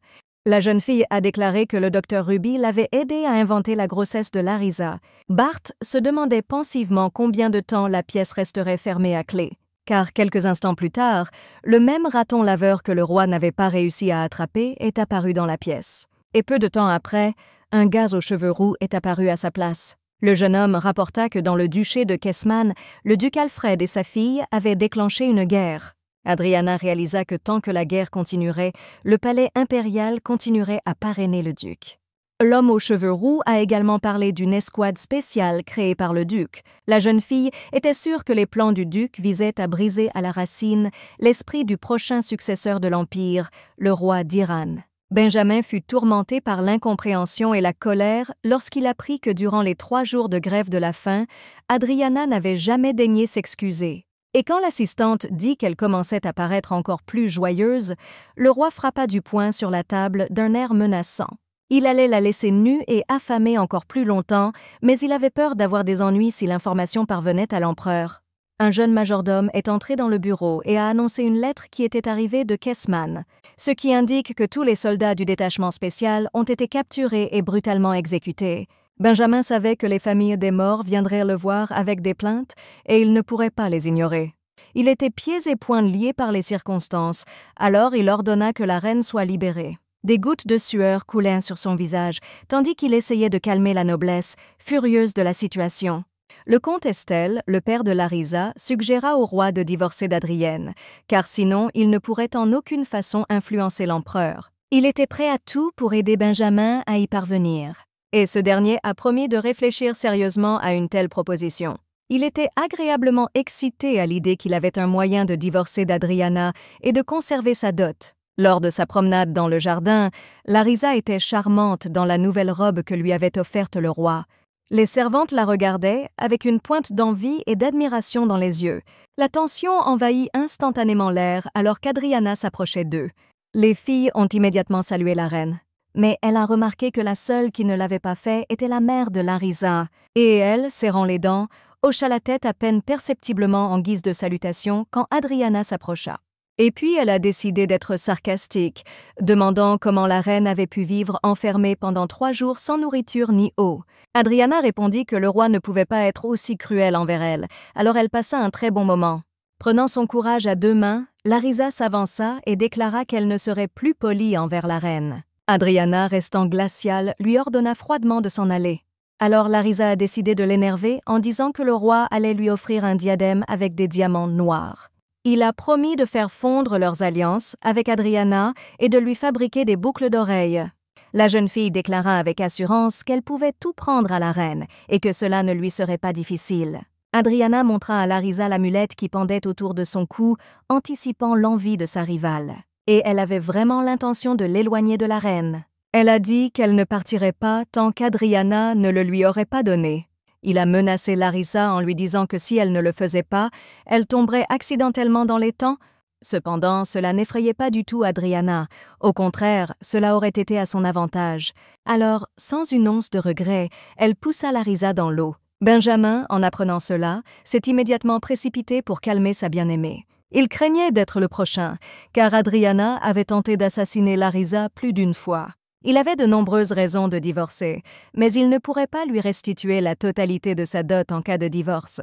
La jeune fille a déclaré que le docteur Ruby l'avait aidée à inventer la grossesse de Larissa. Bart se demandait pensivement combien de temps la pièce resterait fermée à clé. Car quelques instants plus tard, le même raton laveur que le roi n'avait pas réussi à attraper est apparu dans la pièce. Et peu de temps après, un gars aux cheveux roux est apparu à sa place. Le jeune homme rapporta que dans le duché de Kessman, le duc Alfred et sa fille avaient déclenché une guerre. Adriana réalisa que tant que la guerre continuerait, le palais impérial continuerait à parrainer le duc. L'homme aux cheveux roux a également parlé d'une escouade spéciale créée par le duc. La jeune fille était sûre que les plans du duc visaient à briser à la racine l'esprit du prochain successeur de l'Empire, le roi d'Iran. Benjamin fut tourmenté par l'incompréhension et la colère lorsqu'il apprit que durant les 3 jours de grève de la faim, Adriana n'avait jamais daigné s'excuser. Et quand l'assistante dit qu'elle commençait à paraître encore plus joyeuse, le roi frappa du poing sur la table d'un air menaçant. Il allait la laisser nue et affamée encore plus longtemps, mais il avait peur d'avoir des ennuis si l'information parvenait à l'empereur. Un jeune majordome est entré dans le bureau et a annoncé une lettre qui était arrivée de Kessman, ce qui indique que tous les soldats du détachement spécial ont été capturés et brutalement exécutés. Benjamin savait que les familles des morts viendraient le voir avec des plaintes et il ne pourrait pas les ignorer. Il était pieds et poings liés par les circonstances, alors il ordonna que la reine soit libérée. Des gouttes de sueur coulaient sur son visage, tandis qu'il essayait de calmer la noblesse, furieuse de la situation. Le comte Estelle, le père de Larisa, suggéra au roi de divorcer d'Adrienne, car sinon il ne pourrait en aucune façon influencer l'empereur. Il était prêt à tout pour aider Benjamin à y parvenir. Et ce dernier a promis de réfléchir sérieusement à une telle proposition. Il était agréablement excité à l'idée qu'il avait un moyen de divorcer d'Adriana et de conserver sa dot. Lors de sa promenade dans le jardin, Larisa était charmante dans la nouvelle robe que lui avait offerte le roi. Les servantes la regardaient avec une pointe d'envie et d'admiration dans les yeux. La tension envahit instantanément l'air alors qu'Adriana s'approchait d'eux. Les filles ont immédiatement salué la reine. Mais elle a remarqué que la seule qui ne l'avait pas fait était la mère de Larisa, et elle, serrant les dents, hocha la tête à peine perceptiblement en guise de salutation quand Adriana s'approcha. Et puis elle a décidé d'être sarcastique, demandant comment la reine avait pu vivre enfermée pendant 3 jours sans nourriture ni eau. Adriana répondit que le roi ne pouvait pas être aussi cruel envers elle, alors elle passa un très bon moment. Prenant son courage à 2 mains, Larisa s'avança et déclara qu'elle ne serait plus polie envers la reine. Adriana, restant glaciale, lui ordonna froidement de s'en aller. Alors Larisa a décidé de l'énerver en disant que le roi allait lui offrir un diadème avec des diamants noirs. Il a promis de faire fondre leurs alliances avec Adriana et de lui fabriquer des boucles d'oreilles. La jeune fille déclara avec assurance qu'elle pouvait tout prendre à la reine et que cela ne lui serait pas difficile. Adriana montra à Larisa l'amulette qui pendait autour de son cou, anticipant l'envie de sa rivale. Et elle avait vraiment l'intention de l'éloigner de la reine. Elle a dit qu'elle ne partirait pas tant qu'Adriana ne le lui aurait pas donné. Il a menacé Larisa en lui disant que si elle ne le faisait pas, elle tomberait accidentellement dans l'étang. Cependant, cela n'effrayait pas du tout Adriana. Au contraire, cela aurait été à son avantage. Alors, sans une once de regret, elle poussa Larisa dans l'eau. Benjamin, en apprenant cela, s'est immédiatement précipité pour calmer sa bien-aimée. Il craignait d'être le prochain, car Adriana avait tenté d'assassiner Larisa plus d'une fois. Il avait de nombreuses raisons de divorcer, mais il ne pourrait pas lui restituer la totalité de sa dot en cas de divorce.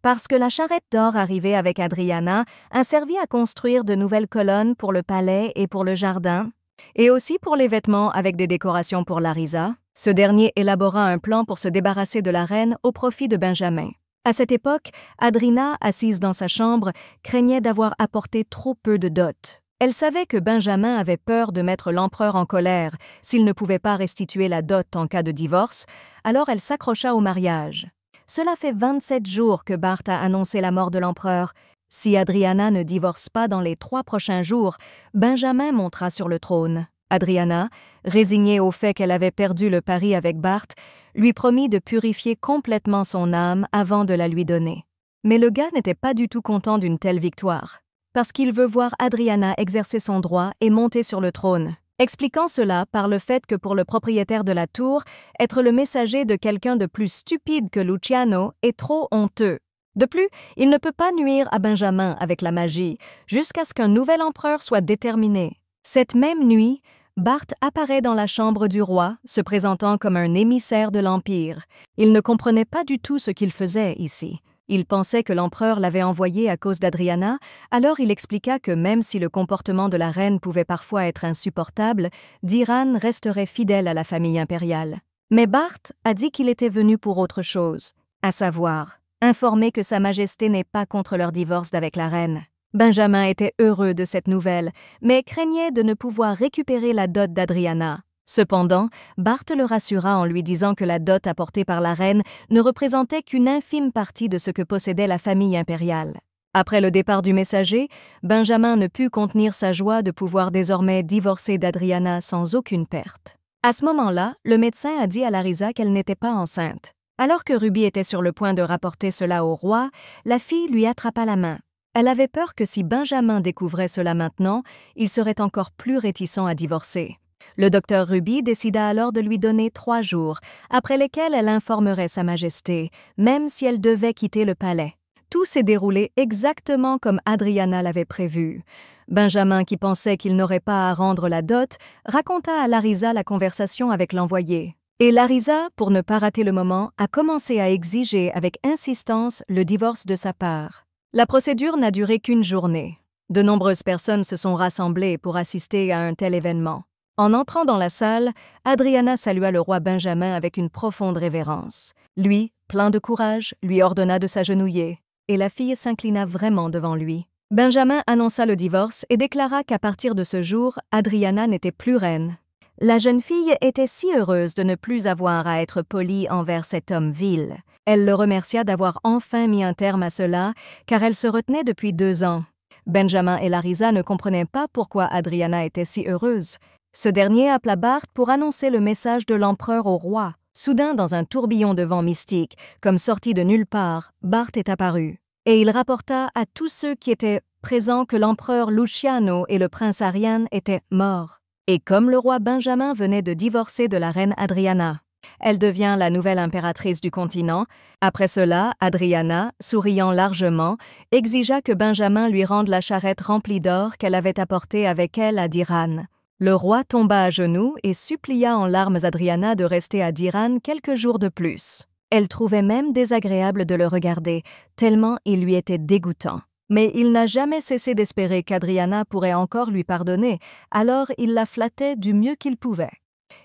Parce que la charrette d'or arrivée avec Adriana a servi à construire de nouvelles colonnes pour le palais et pour le jardin, et aussi pour les vêtements avec des décorations pour Larisa, ce dernier élabora un plan pour se débarrasser de la reine au profit de Benjamin. À cette époque, Adrina, assise dans sa chambre, craignait d'avoir apporté trop peu de dot. Elle savait que Benjamin avait peur de mettre l'empereur en colère s'il ne pouvait pas restituer la dot en cas de divorce, alors elle s'accrocha au mariage. Cela fait 27 jours que Bart a annoncé la mort de l'empereur. Si Adriana ne divorce pas dans les 3 prochains jours, Benjamin montera sur le trône. Adriana, résignée au fait qu'elle avait perdu le pari avec Bart, lui promit de purifier complètement son âme avant de la lui donner. Mais le gars n'était pas du tout content d'une telle victoire, parce qu'il veut voir Adriana exercer son droit et monter sur le trône, expliquant cela par le fait que pour le propriétaire de la tour, être le messager de quelqu'un de plus stupide que Luciano est trop honteux. De plus, il ne peut pas nuire à Benjamin avec la magie, jusqu'à ce qu'un nouvel empereur soit déterminé. Cette même nuit, Bart apparaît dans la chambre du roi, se présentant comme un émissaire de l'Empire. Il ne comprenait pas du tout ce qu'il faisait ici. Il pensait que l'empereur l'avait envoyé à cause d'Adriana, alors il expliqua que même si le comportement de la reine pouvait parfois être insupportable, d'Iran resterait fidèle à la famille impériale. Mais Bart a dit qu'il était venu pour autre chose, à savoir informer que Sa Majesté n'est pas contre leur divorce d'avec la reine. Benjamin était heureux de cette nouvelle, mais craignait de ne pouvoir récupérer la dot d'Adriana. Cependant, Bart le rassura en lui disant que la dot apportée par la reine ne représentait qu'une infime partie de ce que possédait la famille impériale. Après le départ du messager, Benjamin ne put contenir sa joie de pouvoir désormais divorcer d'Adriana sans aucune perte. À ce moment-là, le médecin a dit à Larisa qu'elle n'était pas enceinte. Alors que Ruby était sur le point de rapporter cela au roi, la fille lui attrapa la main. Elle avait peur que si Benjamin découvrait cela maintenant, il serait encore plus réticent à divorcer. Le docteur Ruby décida alors de lui donner 3 jours, après lesquels elle informerait Sa Majesté, même si elle devait quitter le palais. Tout s'est déroulé exactement comme Adriana l'avait prévu. Benjamin, qui pensait qu'il n'aurait pas à rendre la dot, raconta à Larisa la conversation avec l'envoyé. Et Larisa, pour ne pas rater le moment, a commencé à exiger avec insistance le divorce de sa part. La procédure n'a duré qu'une journée. De nombreuses personnes se sont rassemblées pour assister à un tel événement. En entrant dans la salle, Adriana salua le roi Benjamin avec une profonde révérence. Lui, plein de courage, lui ordonna de s'agenouiller, et la fille s'inclina vraiment devant lui. Benjamin annonça le divorce et déclara qu'à partir de ce jour, Adriana n'était plus reine. La jeune fille était si heureuse de ne plus avoir à être polie envers cet homme vil. Elle le remercia d'avoir enfin mis un terme à cela, car elle se retenait depuis 2 ans. Benjamin et Larisa ne comprenaient pas pourquoi Adriana était si heureuse. Ce dernier appela Bart pour annoncer le message de l'empereur au roi. Soudain, dans un tourbillon de vent mystique, comme sorti de nulle part, Bart est apparu. Et il rapporta à tous ceux qui étaient présents que l'empereur Luciano et le prince Ariane étaient morts. Et comme le roi Benjamin venait de divorcer de la reine Adriana, elle devient la nouvelle impératrice du continent. Après cela, Adriana, souriant largement, exigea que Benjamin lui rende la charrette remplie d'or qu'elle avait apportée avec elle à Diran. Le roi tomba à genoux et supplia en larmes Adriana de rester à Diran quelques jours de plus. Elle trouvait même désagréable de le regarder, tellement il lui était dégoûtant. Mais il n'a jamais cessé d'espérer qu'Adriana pourrait encore lui pardonner, alors il la flattait du mieux qu'il pouvait.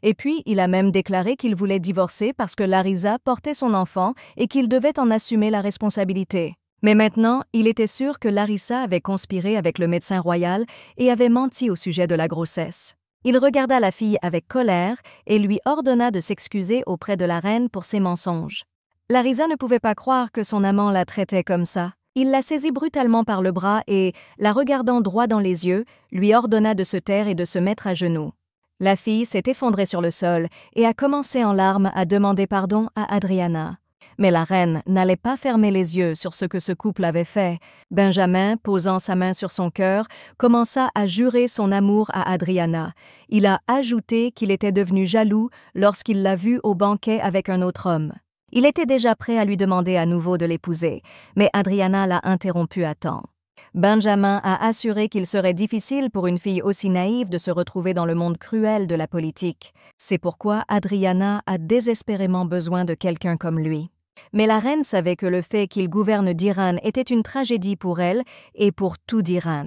Et puis, il a même déclaré qu'il voulait divorcer parce que Larisa portait son enfant et qu'il devait en assumer la responsabilité. Mais maintenant, il était sûr que Larisa avait conspiré avec le médecin royal et avait menti au sujet de la grossesse. Il regarda la fille avec colère et lui ordonna de s'excuser auprès de la reine pour ses mensonges. Larisa ne pouvait pas croire que son amant la traitait comme ça. Il la saisit brutalement par le bras et, la regardant droit dans les yeux, lui ordonna de se taire et de se mettre à genoux. La fille s'est effondrée sur le sol et a commencé en larmes à demander pardon à Adriana. Mais la reine n'allait pas fermer les yeux sur ce que ce couple avait fait. Benjamin, posant sa main sur son cœur, commença à jurer son amour à Adriana. Il a ajouté qu'il était devenu jaloux lorsqu'il l'a vue au banquet avec un autre homme. Il était déjà prêt à lui demander à nouveau de l'épouser, mais Adriana l'a interrompu à temps. Benjamin a assuré qu'il serait difficile pour une fille aussi naïve de se retrouver dans le monde cruel de la politique. C'est pourquoi Adriana a désespérément besoin de quelqu'un comme lui. Mais la reine savait que le fait qu'il gouverne d'Iran était une tragédie pour elle et pour tout d'Iran.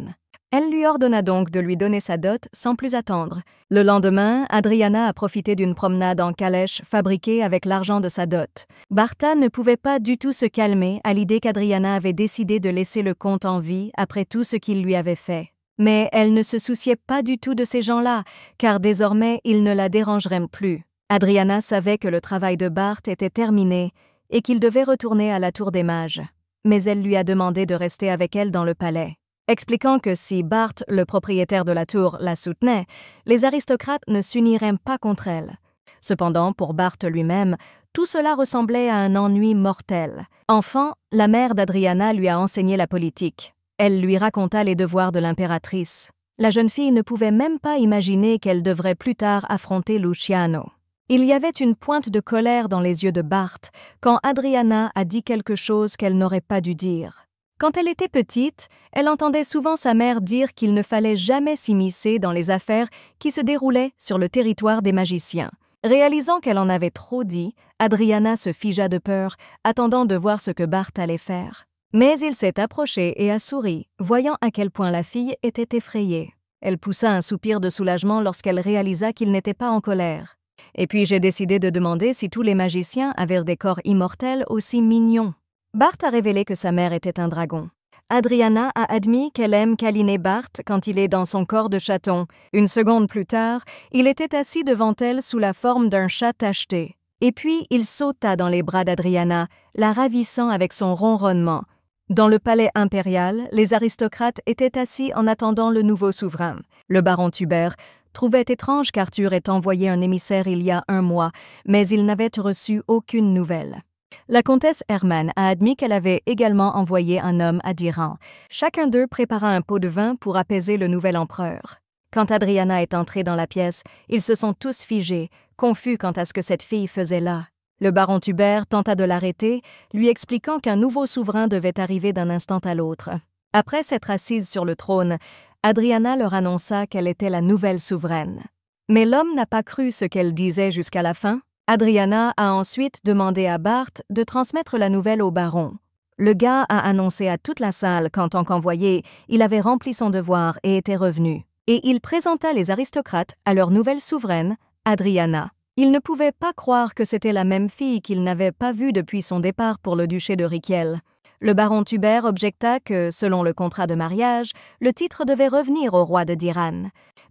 Elle lui ordonna donc de lui donner sa dot sans plus attendre. Le lendemain, Adriana a profité d'une promenade en calèche fabriquée avec l'argent de sa dot. Barta ne pouvait pas du tout se calmer à l'idée qu'Adriana avait décidé de laisser le comte en vie après tout ce qu'il lui avait fait. Mais elle ne se souciait pas du tout de ces gens-là, car désormais ils ne la dérangeraient plus. Adriana savait que le travail de Bart était terminé et qu'il devait retourner à la Tour des Mages. Mais elle lui a demandé de rester avec elle dans le palais, expliquant que si Bart, le propriétaire de la tour, la soutenait, les aristocrates ne s'uniraient pas contre elle. Cependant, pour Bart lui-même, tout cela ressemblait à un ennui mortel. Enfant, la mère d'Adriana lui a enseigné la politique. Elle lui raconta les devoirs de l'impératrice. La jeune fille ne pouvait même pas imaginer qu'elle devrait plus tard affronter Luciano. Il y avait une pointe de colère dans les yeux de Bart quand Adriana a dit quelque chose qu'elle n'aurait pas dû dire. Quand elle était petite, elle entendait souvent sa mère dire qu'il ne fallait jamais s'immiscer dans les affaires qui se déroulaient sur le territoire des magiciens. Réalisant qu'elle en avait trop dit, Adriana se figea de peur, attendant de voir ce que Bart allait faire. Mais il s'est approché et a souri, voyant à quel point la fille était effrayée. Elle poussa un soupir de soulagement lorsqu'elle réalisa qu'il n'était pas en colère. Et puis j'ai décidé de demander si tous les magiciens avaient des corps immortels aussi mignons. Bart a révélé que sa mère était un dragon. Adriana a admis qu'elle aime câliner Bart quand il est dans son corps de chaton. Une seconde plus tard, il était assis devant elle sous la forme d'un chat tacheté. Et puis il sauta dans les bras d'Adriana, la ravissant avec son ronronnement. Dans le palais impérial, les aristocrates étaient assis en attendant le nouveau souverain. Le baron Tubert trouvait étrange qu'Arthur ait envoyé un émissaire il y a un mois, mais il n'avait reçu aucune nouvelle. La comtesse Hermann a admis qu'elle avait également envoyé un homme à d'Iran. Chacun d'eux prépara un pot de vin pour apaiser le nouvel empereur. Quand Adriana est entrée dans la pièce, ils se sont tous figés, confus quant à ce que cette fille faisait là. Le baron Tubert tenta de l'arrêter, lui expliquant qu'un nouveau souverain devait arriver d'un instant à l'autre. Après s'être assise sur le trône, Adriana leur annonça qu'elle était la nouvelle souveraine. Mais l'homme n'a pas cru ce qu'elle disait jusqu'à la fin. Adriana a ensuite demandé à Bart de transmettre la nouvelle au baron. Le gars a annoncé à toute la salle qu'en tant qu'envoyé, il avait rempli son devoir et était revenu. Et il présenta les aristocrates à leur nouvelle souveraine, Adriana. Il ne pouvait pas croire que c'était la même fille qu'il n'avait pas vue depuis son départ pour le duché de Riquel. Le baron Tubert objecta que, selon le contrat de mariage, le titre devait revenir au roi de d'Iran.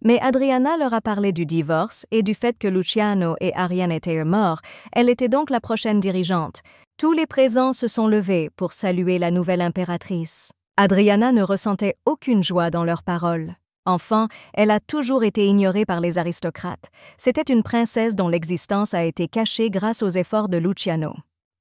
Mais Adriana leur a parlé du divorce et du fait que Luciano et Ariane étaient morts. Elle était donc la prochaine dirigeante. Tous les présents se sont levés pour saluer la nouvelle impératrice. Adriana ne ressentait aucune joie dans leurs paroles. Enfant, elle a toujours été ignorée par les aristocrates. C'était une princesse dont l'existence a été cachée grâce aux efforts de Luciano.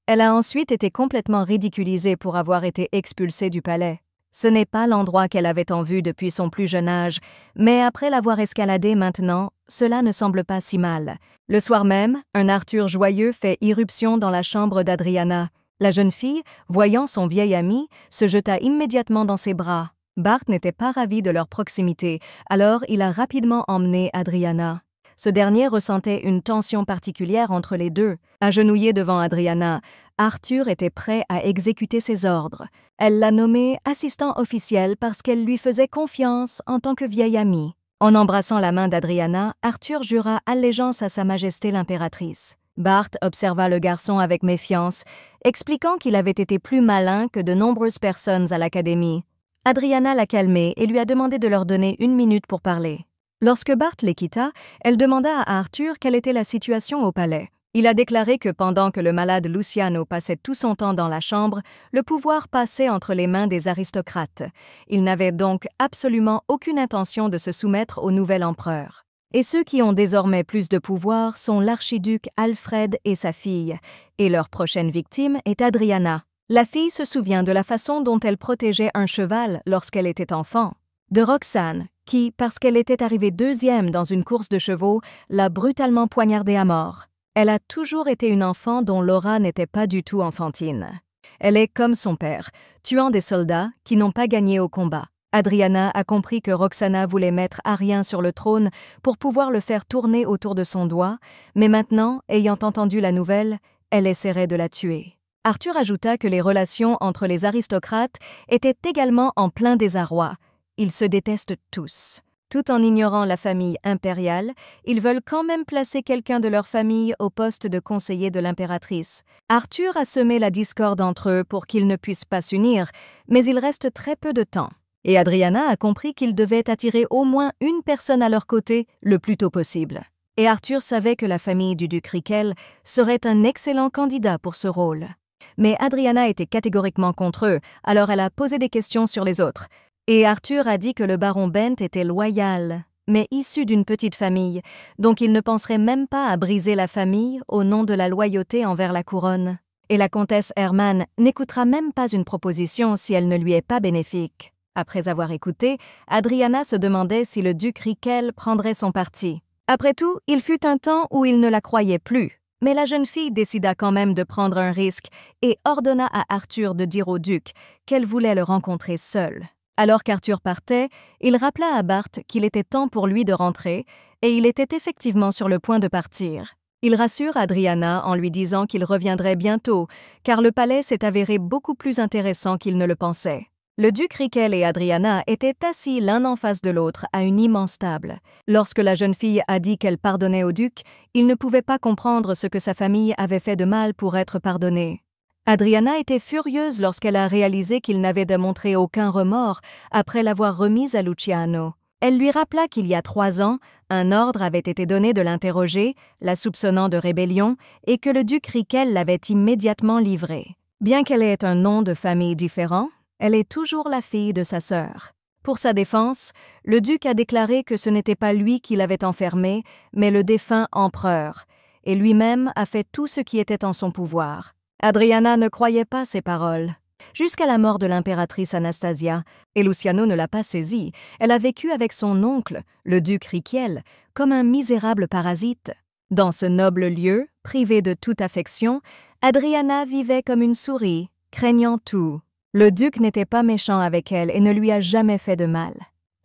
Elle a ensuite été complètement ridiculisée pour avoir été expulsée du palais. Ce n'est pas l'endroit qu'elle avait en vue depuis son plus jeune âge, mais après l'avoir escaladé maintenant, cela ne semble pas si mal. Le soir même, un Arthur joyeux fait irruption dans la chambre d'Adriana. La jeune fille, voyant son vieil ami, se jeta immédiatement dans ses bras. Bart n'était pas ravi de leur proximité, alors il a rapidement emmené Adriana. Ce dernier ressentait une tension particulière entre les deux. Agenouillé devant Adriana, Arthur était prêt à exécuter ses ordres. Elle l'a nommé assistant officiel parce qu'elle lui faisait confiance en tant que vieille amie. En embrassant la main d'Adriana, Arthur jura allégeance à Sa Majesté l'impératrice. Bart observa le garçon avec méfiance, expliquant qu'il avait été plus malin que de nombreuses personnes à l'académie. Adriana l'a calmé et lui a demandé de leur donner 1 minute pour parler. Lorsque Bart les quitta, elle demanda à Arthur quelle était la situation au palais. Il a déclaré que pendant que le malade Luciano passait tout son temps dans la chambre, le pouvoir passait entre les mains des aristocrates. Il n'avait donc absolument aucune intention de se soumettre au nouvel empereur. Et ceux qui ont désormais plus de pouvoir sont l'archiduc Alfred et sa fille, et leur prochaine victime est Adriana. La fille se souvient de la façon dont elle protégeait un cheval lorsqu'elle était enfant, de Roxane, qui, parce qu'elle était arrivée deuxième dans une course de chevaux, l'a brutalement poignardée à mort. Elle a toujours été une enfant dont l'aura n'était pas du tout enfantine. Elle est comme son père, tuant des soldats qui n'ont pas gagné au combat. Adriana a compris que Roxana voulait mettre Arien sur le trône pour pouvoir le faire tourner autour de son doigt, mais maintenant, ayant entendu la nouvelle, elle essaierait de la tuer. Arthur ajouta que les relations entre les aristocrates étaient également en plein désarroi. Ils se détestent tous. Tout en ignorant la famille impériale, ils veulent quand même placer quelqu'un de leur famille au poste de conseiller de l'impératrice. Arthur a semé la discorde entre eux pour qu'ils ne puissent pas s'unir, mais il reste très peu de temps. Et Adriana a compris qu'ils devaient attirer au moins une personne à leur côté le plus tôt possible. Et Arthur savait que la famille du duc Riquel serait un excellent candidat pour ce rôle. Mais Adriana était catégoriquement contre eux, alors elle a posé des questions sur les autres. Et Arthur a dit que le baron Bent était loyal, mais issu d'une petite famille, donc il ne penserait même pas à briser la famille au nom de la loyauté envers la couronne. Et la comtesse Hermann n'écoutera même pas une proposition si elle ne lui est pas bénéfique. Après avoir écouté, Adriana se demandait si le duc Riquel prendrait son parti. Après tout, il fut un temps où il ne la croyait plus. Mais la jeune fille décida quand même de prendre un risque et ordonna à Arthur de dire au duc qu'elle voulait le rencontrer seul. Alors qu'Arthur partait, il rappela à Bart qu'il était temps pour lui de rentrer et il était effectivement sur le point de partir. Il rassure Adriana en lui disant qu'il reviendrait bientôt, car le palais s'est avéré beaucoup plus intéressant qu'il ne le pensait. Le duc Riquel et Adriana étaient assis l'un en face de l'autre à une immense table. Lorsque la jeune fille a dit qu'elle pardonnait au duc, il ne pouvait pas comprendre ce que sa famille avait fait de mal pour être pardonnée. Adriana était furieuse lorsqu'elle a réalisé qu'il n'avait démontré aucun remords après l'avoir remise à Luciano. Elle lui rappela qu'il y a 3 ans, un ordre avait été donné de l'interroger, la soupçonnant de rébellion, et que le duc Richel l'avait immédiatement livrée. Bien qu'elle ait un nom de famille différent, elle est toujours la fille de sa sœur. Pour sa défense, le duc a déclaré que ce n'était pas lui qui l'avait enfermée, mais le défunt empereur, et lui-même a fait tout ce qui était en son pouvoir. Adriana ne croyait pas ces paroles. Jusqu'à la mort de l'impératrice Anastasia, et Luciano ne l'a pas saisie, elle a vécu avec son oncle, le duc Richel, comme un misérable parasite. Dans ce noble lieu, privé de toute affection, Adriana vivait comme une souris, craignant tout. Le duc n'était pas méchant avec elle et ne lui a jamais fait de mal.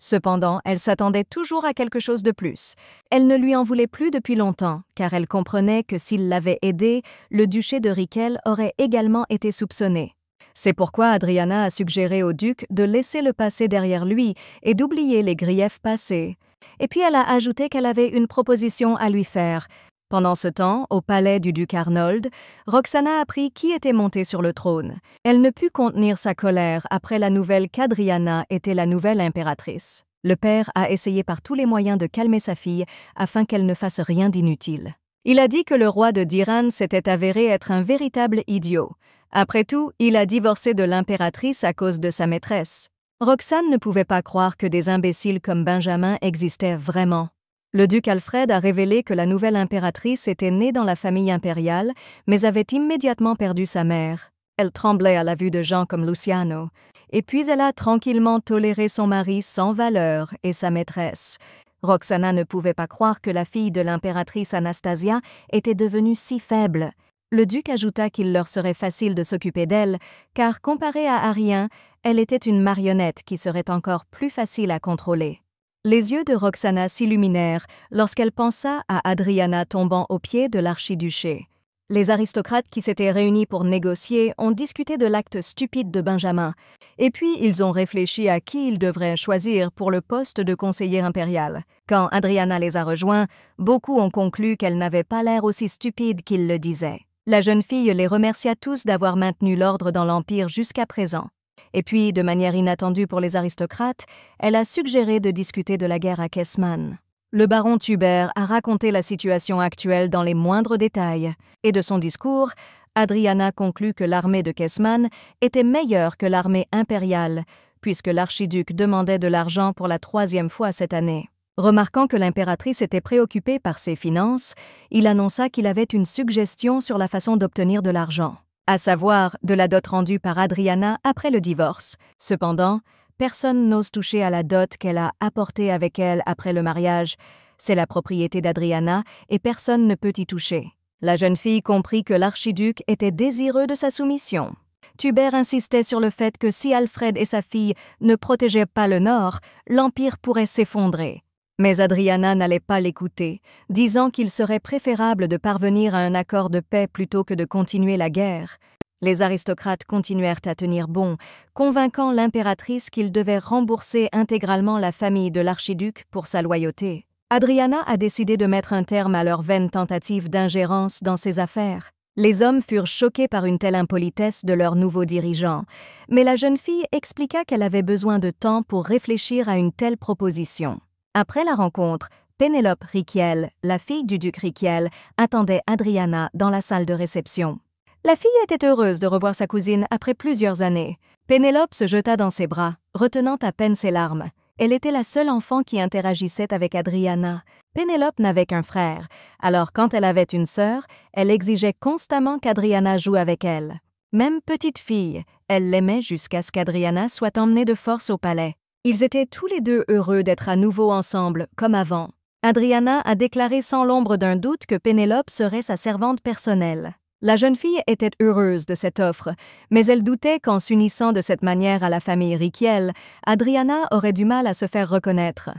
Cependant, elle s'attendait toujours à quelque chose de plus. Elle ne lui en voulait plus depuis longtemps, car elle comprenait que s'il l'avait aidée, le duché de Richel aurait également été soupçonné. C'est pourquoi Adriana a suggéré au duc de laisser le passé derrière lui et d'oublier les griefs passés. Et puis elle a ajouté qu'elle avait une proposition à lui faire. Pendant ce temps, au palais du duc Arnold, Roxana apprit qui était monté sur le trône. Elle ne put contenir sa colère après la nouvelle qu'Adriana était la nouvelle impératrice. Le père a essayé par tous les moyens de calmer sa fille afin qu'elle ne fasse rien d'inutile. Il a dit que le roi de d'Iran s'était avéré être un véritable idiot. Après tout, il a divorcé de l'impératrice à cause de sa maîtresse. Roxane ne pouvait pas croire que des imbéciles comme Benjamin existaient vraiment. Le duc Alfred a révélé que la nouvelle impératrice était née dans la famille impériale, mais avait immédiatement perdu sa mère. Elle tremblait à la vue de gens comme Luciano. Et puis elle a tranquillement toléré son mari sans valeur et sa maîtresse. Roxana ne pouvait pas croire que la fille de l'impératrice Anastasia était devenue si faible. Le duc ajouta qu'il leur serait facile de s'occuper d'elle, car comparée à Arien, elle était une marionnette qui serait encore plus facile à contrôler. Les yeux de Roxana s'illuminèrent lorsqu'elle pensa à Adriana tombant aux pieds de l'archiduché. Les aristocrates qui s'étaient réunis pour négocier ont discuté de l'acte stupide de Benjamin, et puis ils ont réfléchi à qui ils devraient choisir pour le poste de conseiller impérial. Quand Adriana les a rejoints, beaucoup ont conclu qu'elle n'avait pas l'air aussi stupide qu'ils le disaient. La jeune fille les remercia tous d'avoir maintenu l'ordre dans l'Empire jusqu'à présent. Et puis, de manière inattendue pour les aristocrates, elle a suggéré de discuter de la guerre à Kessman. Le baron Tubert a raconté la situation actuelle dans les moindres détails, et de son discours, Adriana conclut que l'armée de Kessman était meilleure que l'armée impériale, puisque l'archiduc demandait de l'argent pour la 3e fois cette année. Remarquant que l'impératrice était préoccupée par ses finances, il annonça qu'il avait une suggestion sur la façon d'obtenir de l'argent, à savoir de la dot rendue par Adriana après le divorce. Cependant, personne n'ose toucher à la dot qu'elle a apportée avec elle après le mariage. C'est la propriété d'Adriana et personne ne peut y toucher. La jeune fille comprit que l'archiduc était désireux de sa soumission. Tubert insistait sur le fait que si Alfred et sa fille ne protégeaient pas le Nord, l'Empire pourrait s'effondrer. Mais Adriana n'allait pas l'écouter, disant qu'il serait préférable de parvenir à un accord de paix plutôt que de continuer la guerre. Les aristocrates continuèrent à tenir bon, convainquant l'impératrice qu'il devait rembourser intégralement la famille de l'archiduc pour sa loyauté. Adriana a décidé de mettre un terme à leur vaine tentative d'ingérence dans ses affaires. Les hommes furent choqués par une telle impolitesse de leur nouveau dirigeant, mais la jeune fille expliqua qu'elle avait besoin de temps pour réfléchir à une telle proposition. Après la rencontre, Pénélope Richel, la fille du duc Richel, attendait Adriana dans la salle de réception. La fille était heureuse de revoir sa cousine après plusieurs années. Pénélope se jeta dans ses bras, retenant à peine ses larmes. Elle était la seule enfant qui interagissait avec Adriana. Pénélope n'avait qu'un frère, alors quand elle avait une sœur, elle exigeait constamment qu'Adriana joue avec elle. Même petite fille, elle l'aimait jusqu'à ce qu'Adriana soit emmenée de force au palais. Ils étaient tous les deux heureux d'être à nouveau ensemble, comme avant. Adriana a déclaré sans l'ombre d'un doute que Pénélope serait sa servante personnelle. La jeune fille était heureuse de cette offre, mais elle doutait qu'en s'unissant de cette manière à la famille Richel, Adriana aurait du mal à se faire reconnaître.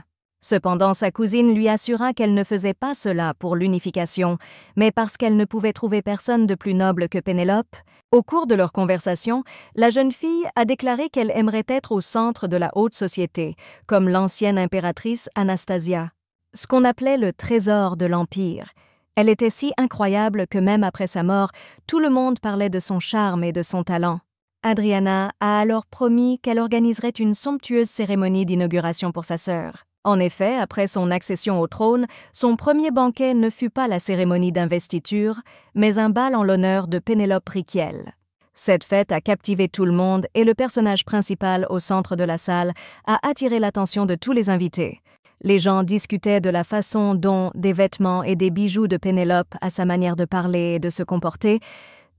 Cependant, sa cousine lui assura qu'elle ne faisait pas cela pour l'unification, mais parce qu'elle ne pouvait trouver personne de plus noble que Pénélope. Au cours de leur conversation, la jeune fille a déclaré qu'elle aimerait être au centre de la haute société, comme l'ancienne impératrice Anastasia. Ce qu'on appelait le trésor de l'Empire. Elle était si incroyable que même après sa mort, tout le monde parlait de son charme et de son talent. Adriana a alors promis qu'elle organiserait une somptueuse cérémonie d'inauguration pour sa sœur. En effet, après son accession au trône, son premier banquet ne fut pas la cérémonie d'investiture, mais un bal en l'honneur de Pénélope Rykiel. Cette fête a captivé tout le monde et le personnage principal au centre de la salle a attiré l'attention de tous les invités. Les gens discutaient de la façon dont des vêtements et des bijoux de Pénélope, à sa manière de parler et de se comporter,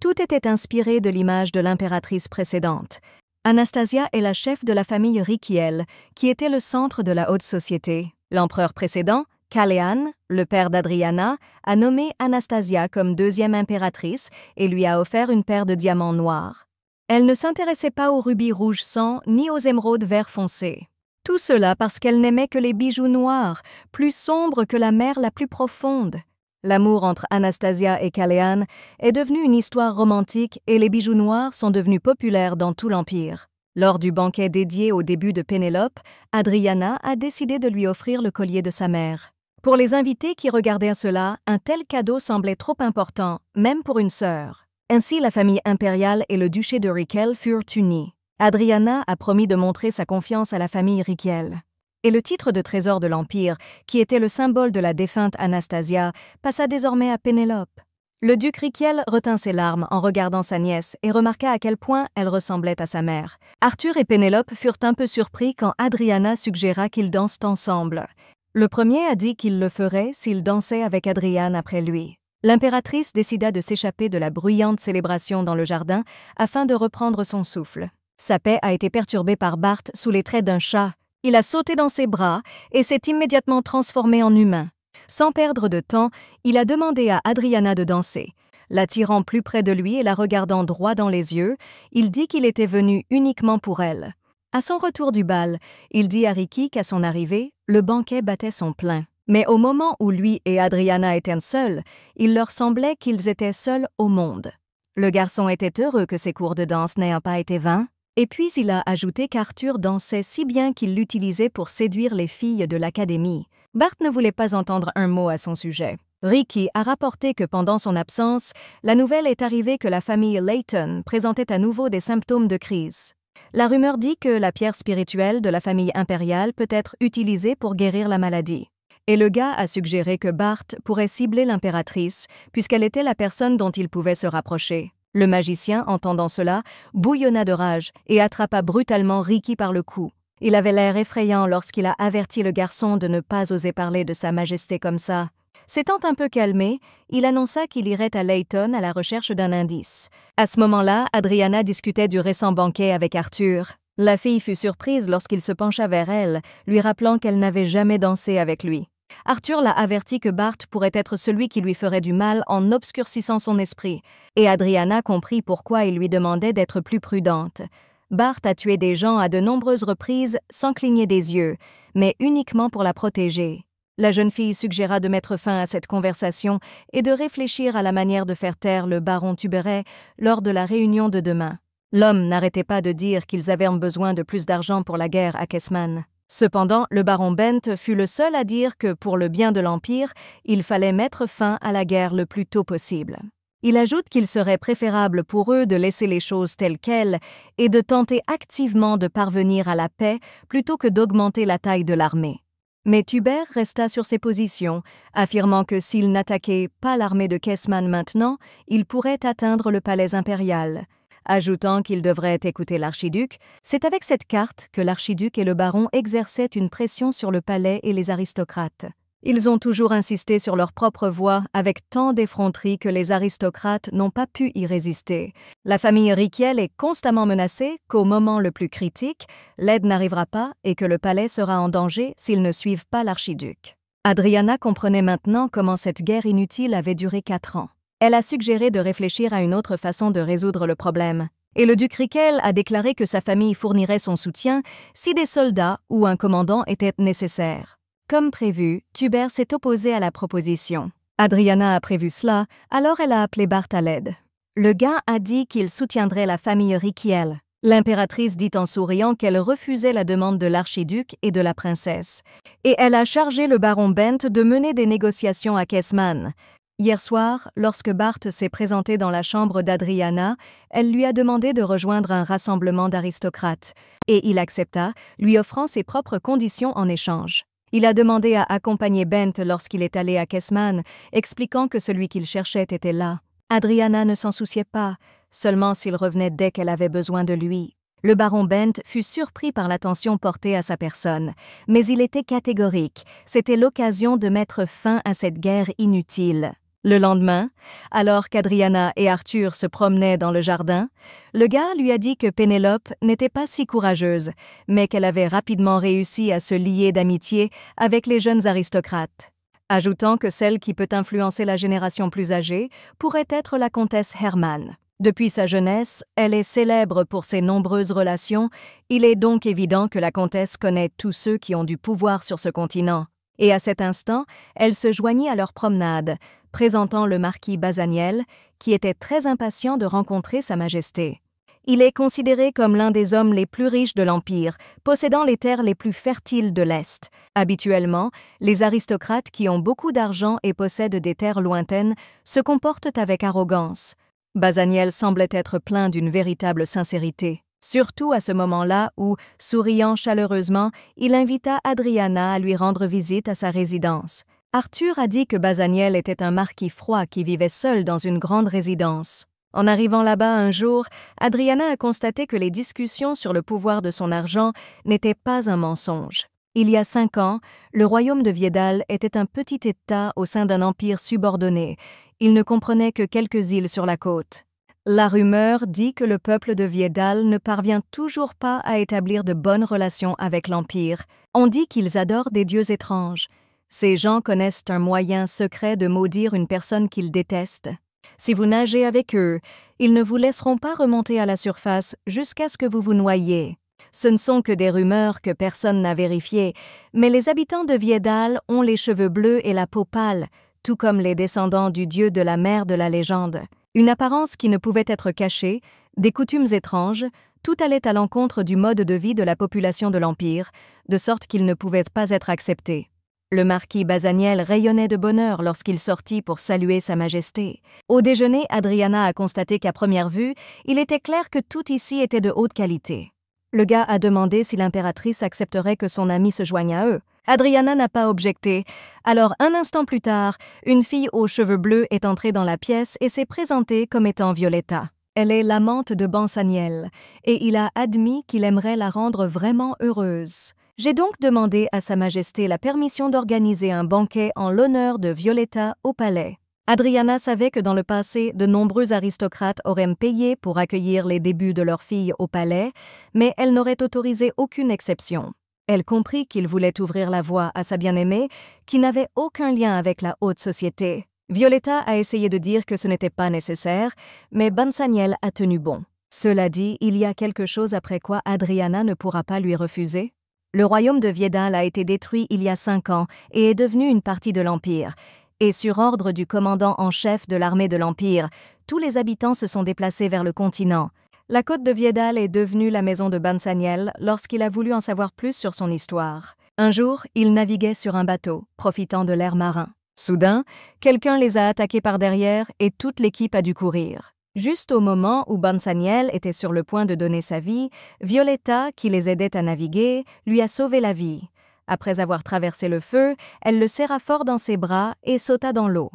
tout était inspiré de l'image de l'impératrice précédente. Anastasia est la chef de la famille Rykiel, qui était le centre de la haute société. L'empereur précédent, Kalean, le père d'Adriana, a nommé Anastasia comme deuxième impératrice et lui a offert une paire de diamants noirs. Elle ne s'intéressait pas aux rubis rouge sang ni aux émeraudes vert foncé. Tout cela parce qu'elle n'aimait que les bijoux noirs, plus sombres que la mer la plus profonde. L'amour entre Anastasia et Kalean est devenu une histoire romantique et les bijoux noirs sont devenus populaires dans tout l'Empire. Lors du banquet dédié au début de Pénélope, Adriana a décidé de lui offrir le collier de sa mère. Pour les invités qui regardèrent cela, un tel cadeau semblait trop important, même pour une sœur. Ainsi, la famille impériale et le duché de Rykiel furent unis. Adriana a promis de montrer sa confiance à la famille Rykiel. Et le titre de trésor de l'Empire, qui était le symbole de la défunte Anastasia, passa désormais à Pénélope. Le duc Rykiel retint ses larmes en regardant sa nièce et remarqua à quel point elle ressemblait à sa mère. Arthur et Pénélope furent un peu surpris quand Adriana suggéra qu'ils dansent ensemble. Le premier a dit qu'il le ferait s'il dansait avec Adriane après lui. L'impératrice décida de s'échapper de la bruyante célébration dans le jardin afin de reprendre son souffle. Sa paix a été perturbée par Bart sous les traits d'un chat. Il a sauté dans ses bras et s'est immédiatement transformé en humain. Sans perdre de temps, il a demandé à Adriana de danser. L'attirant plus près de lui et la regardant droit dans les yeux, il dit qu'il était venu uniquement pour elle. À son retour du bal, il dit à Ricky qu'à son arrivée, le banquet battait son plein. Mais au moment où lui et Adriana étaient seuls, il leur semblait qu'ils étaient seuls au monde. Le garçon était heureux que ses cours de danse n'aient pas été vains. Et puis il a ajouté qu'Arthur dansait si bien qu'il l'utilisait pour séduire les filles de l'académie. Bart ne voulait pas entendre un mot à son sujet. Ricky a rapporté que pendant son absence, la nouvelle est arrivée que la famille Layton présentait à nouveau des symptômes de crise. La rumeur dit que la pierre spirituelle de la famille impériale peut être utilisée pour guérir la maladie. Et le gars a suggéré que Bart pourrait cibler l'impératrice puisqu'elle était la personne dont il pouvait se rapprocher. Le magicien, entendant cela, bouillonna de rage et attrapa brutalement Ricky par le cou. Il avait l'air effrayant lorsqu'il a averti le garçon de ne pas oser parler de Sa Majesté comme ça. S'étant un peu calmé, il annonça qu'il irait à Layton à la recherche d'un indice. À ce moment-là, Adriana discutait du récent banquet avec Arthur. La fille fut surprise lorsqu'il se pencha vers elle, lui rappelant qu'elle n'avait jamais dansé avec lui. Arthur l'a averti que Bart pourrait être celui qui lui ferait du mal en obscurcissant son esprit, et Adriana comprit pourquoi il lui demandait d'être plus prudente. Bart a tué des gens à de nombreuses reprises sans cligner des yeux, mais uniquement pour la protéger. La jeune fille suggéra de mettre fin à cette conversation et de réfléchir à la manière de faire taire le baron Tuberet lors de la réunion de demain. L'homme n'arrêtait pas de dire qu'ils avaient besoin de plus d'argent pour la guerre à Kessman. Cependant, le baron Bent fut le seul à dire que, pour le bien de l'Empire, il fallait mettre fin à la guerre le plus tôt possible. Il ajoute qu'il serait préférable pour eux de laisser les choses telles quelles et de tenter activement de parvenir à la paix plutôt que d'augmenter la taille de l'armée. Mais Tubert resta sur ses positions, affirmant que s'il n'attaquait pas l'armée de Kessman maintenant, il pourrait atteindre le palais impérial. Ajoutant qu'il devrait écouter l'archiduc, c'est avec cette carte que l'archiduc et le baron exerçaient une pression sur le palais et les aristocrates. Ils ont toujours insisté sur leur propre voix avec tant d'effronterie que les aristocrates n'ont pas pu y résister. La famille Rykiel est constamment menacée qu'au moment le plus critique, l'aide n'arrivera pas et que le palais sera en danger s'ils ne suivent pas l'archiduc. Adriana comprenait maintenant comment cette guerre inutile avait duré 4 ans. Elle a suggéré de réfléchir à une autre façon de résoudre le problème. Et le duc Rykiel a déclaré que sa famille fournirait son soutien si des soldats ou un commandant étaient nécessaires. Comme prévu, Tubert s'est opposé à la proposition. Adriana a prévu cela, alors elle a appelé Bart à l'aide. Le gars a dit qu'il soutiendrait la famille Rykiel. L'impératrice dit en souriant qu'elle refusait la demande de l'archiduc et de la princesse. Et elle a chargé le baron Bent de mener des négociations à Kessman. Hier soir, lorsque Bart s'est présenté dans la chambre d'Adriana, elle lui a demandé de rejoindre un rassemblement d'aristocrates, et il accepta, lui offrant ses propres conditions en échange. Il a demandé à accompagner Bent lorsqu'il est allé à Kessman, expliquant que celui qu'il cherchait était là. Adriana ne s'en souciait pas, seulement s'il revenait dès qu'elle avait besoin de lui. Le baron Bent fut surpris par l'attention portée à sa personne, mais il était catégorique, c'était l'occasion de mettre fin à cette guerre inutile. Le lendemain, alors qu'Adriana et Arthur se promenaient dans le jardin, le gars lui a dit que Pénélope n'était pas si courageuse, mais qu'elle avait rapidement réussi à se lier d'amitié avec les jeunes aristocrates, ajoutant que celle qui peut influencer la génération plus âgée pourrait être la comtesse Hermann. Depuis sa jeunesse, elle est célèbre pour ses nombreuses relations, il est donc évident que la comtesse connaît tous ceux qui ont du pouvoir sur ce continent. Et à cet instant, elle se joignit à leur promenade, présentant le marquis Basaniel, qui était très impatient de rencontrer Sa Majesté. Il est considéré comme l'un des hommes les plus riches de l'Empire, possédant les terres les plus fertiles de l'Est. Habituellement, les aristocrates qui ont beaucoup d'argent et possèdent des terres lointaines se comportent avec arrogance. Basaniel semblait être plein d'une véritable sincérité. Surtout à ce moment-là où, souriant chaleureusement, il invita Adriana à lui rendre visite à sa résidence. Arthur a dit que Basaniel était un marquis froid qui vivait seul dans une grande résidence. En arrivant là-bas un jour, Adriana a constaté que les discussions sur le pouvoir de son argent n'étaient pas un mensonge. Il y a 5 ans, le royaume de Viedal était un petit État au sein d'un empire subordonné. Il ne comprenait que quelques îles sur la côte. La rumeur dit que le peuple de Viedal ne parvient toujours pas à établir de bonnes relations avec l'Empire. On dit qu'ils adorent des dieux étranges. Ces gens connaissent un moyen secret de maudire une personne qu'ils détestent. Si vous nagez avec eux, ils ne vous laisseront pas remonter à la surface jusqu'à ce que vous vous noyiez. Ce ne sont que des rumeurs que personne n'a vérifiées, mais les habitants de Viedal ont les cheveux bleus et la peau pâle, tout comme les descendants du dieu de la mer de la légende. Une apparence qui ne pouvait être cachée, des coutumes étranges, tout allait à l'encontre du mode de vie de la population de l'Empire, de sorte qu'il ne pouvait pas être accepté. Le marquis Basaniel rayonnait de bonheur lorsqu'il sortit pour saluer Sa Majesté. Au déjeuner, Adriana a constaté qu'à première vue, il était clair que tout ici était de haute qualité. Le gars a demandé si l'impératrice accepterait que son ami se joigne à eux. Adriana n'a pas objecté. Alors, un instant plus tard, une fille aux cheveux bleus est entrée dans la pièce et s'est présentée comme étant Violetta. Elle est l'amante de Bansaniel, et il a admis qu'il aimerait la rendre vraiment heureuse. J'ai donc demandé à Sa Majesté la permission d'organiser un banquet en l'honneur de Violetta au palais. Adriana savait que dans le passé, de nombreux aristocrates auraient payé pour accueillir les débuts de leur fille au palais, mais elle n'aurait autorisé aucune exception. Elle comprit qu'il voulait ouvrir la voie à sa bien-aimée, qui n'avait aucun lien avec la haute société. Violetta a essayé de dire que ce n'était pas nécessaire, mais Bansaniel a tenu bon. Cela dit, il y a quelque chose après quoi Adriana ne pourra pas lui refuser. Le royaume de Viedal a été détruit il y a 5 ans et est devenu une partie de l'Empire. Et sur ordre du commandant en chef de l'armée de l'Empire, tous les habitants se sont déplacés vers le continent. La côte de Viedal est devenue la maison de Bansaniel lorsqu'il a voulu en savoir plus sur son histoire. Un jour, il naviguait sur un bateau, profitant de l'air marin. Soudain, quelqu'un les a attaqués par derrière et toute l'équipe a dû courir. Juste au moment où Bansaniel était sur le point de donner sa vie, Violetta, qui les aidait à naviguer, lui a sauvé la vie. Après avoir traversé le feu, elle le serra fort dans ses bras et sauta dans l'eau.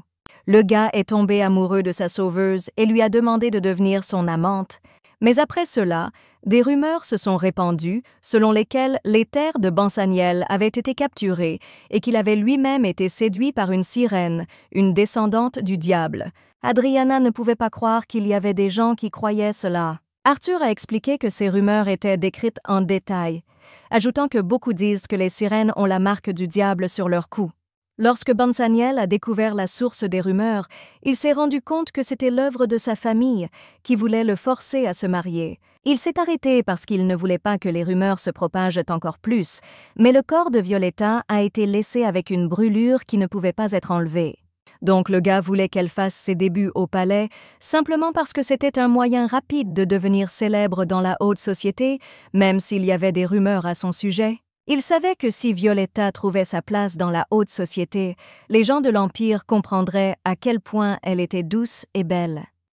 Le gars est tombé amoureux de sa sauveuse et lui a demandé de devenir son amante. Mais après cela, des rumeurs se sont répandues selon lesquelles les terres de Bansaniel avaient été capturées et qu'il avait lui-même été séduit par une sirène, une descendante du diable. Adriana ne pouvait pas croire qu'il y avait des gens qui croyaient cela. Arthur a expliqué que ces rumeurs étaient décrites en détail, ajoutant que beaucoup disent que les sirènes ont la marque du diable sur leur cou. Lorsque Bansaniel a découvert la source des rumeurs, il s'est rendu compte que c'était l'œuvre de sa famille qui voulait le forcer à se marier. Il s'est arrêté parce qu'il ne voulait pas que les rumeurs se propagent encore plus, mais le corps de Violetta a été laissé avec une brûlure qui ne pouvait pas être enlevée. Donc le gars voulait qu'elle fasse ses débuts au palais, simplement parce que c'était un moyen rapide de devenir célèbre dans la haute société, même s'il y avait des rumeurs à son sujet. Il savait que si Violetta trouvait sa place dans la haute société, les gens de l'Empire comprendraient à quel point elle était douce et belle.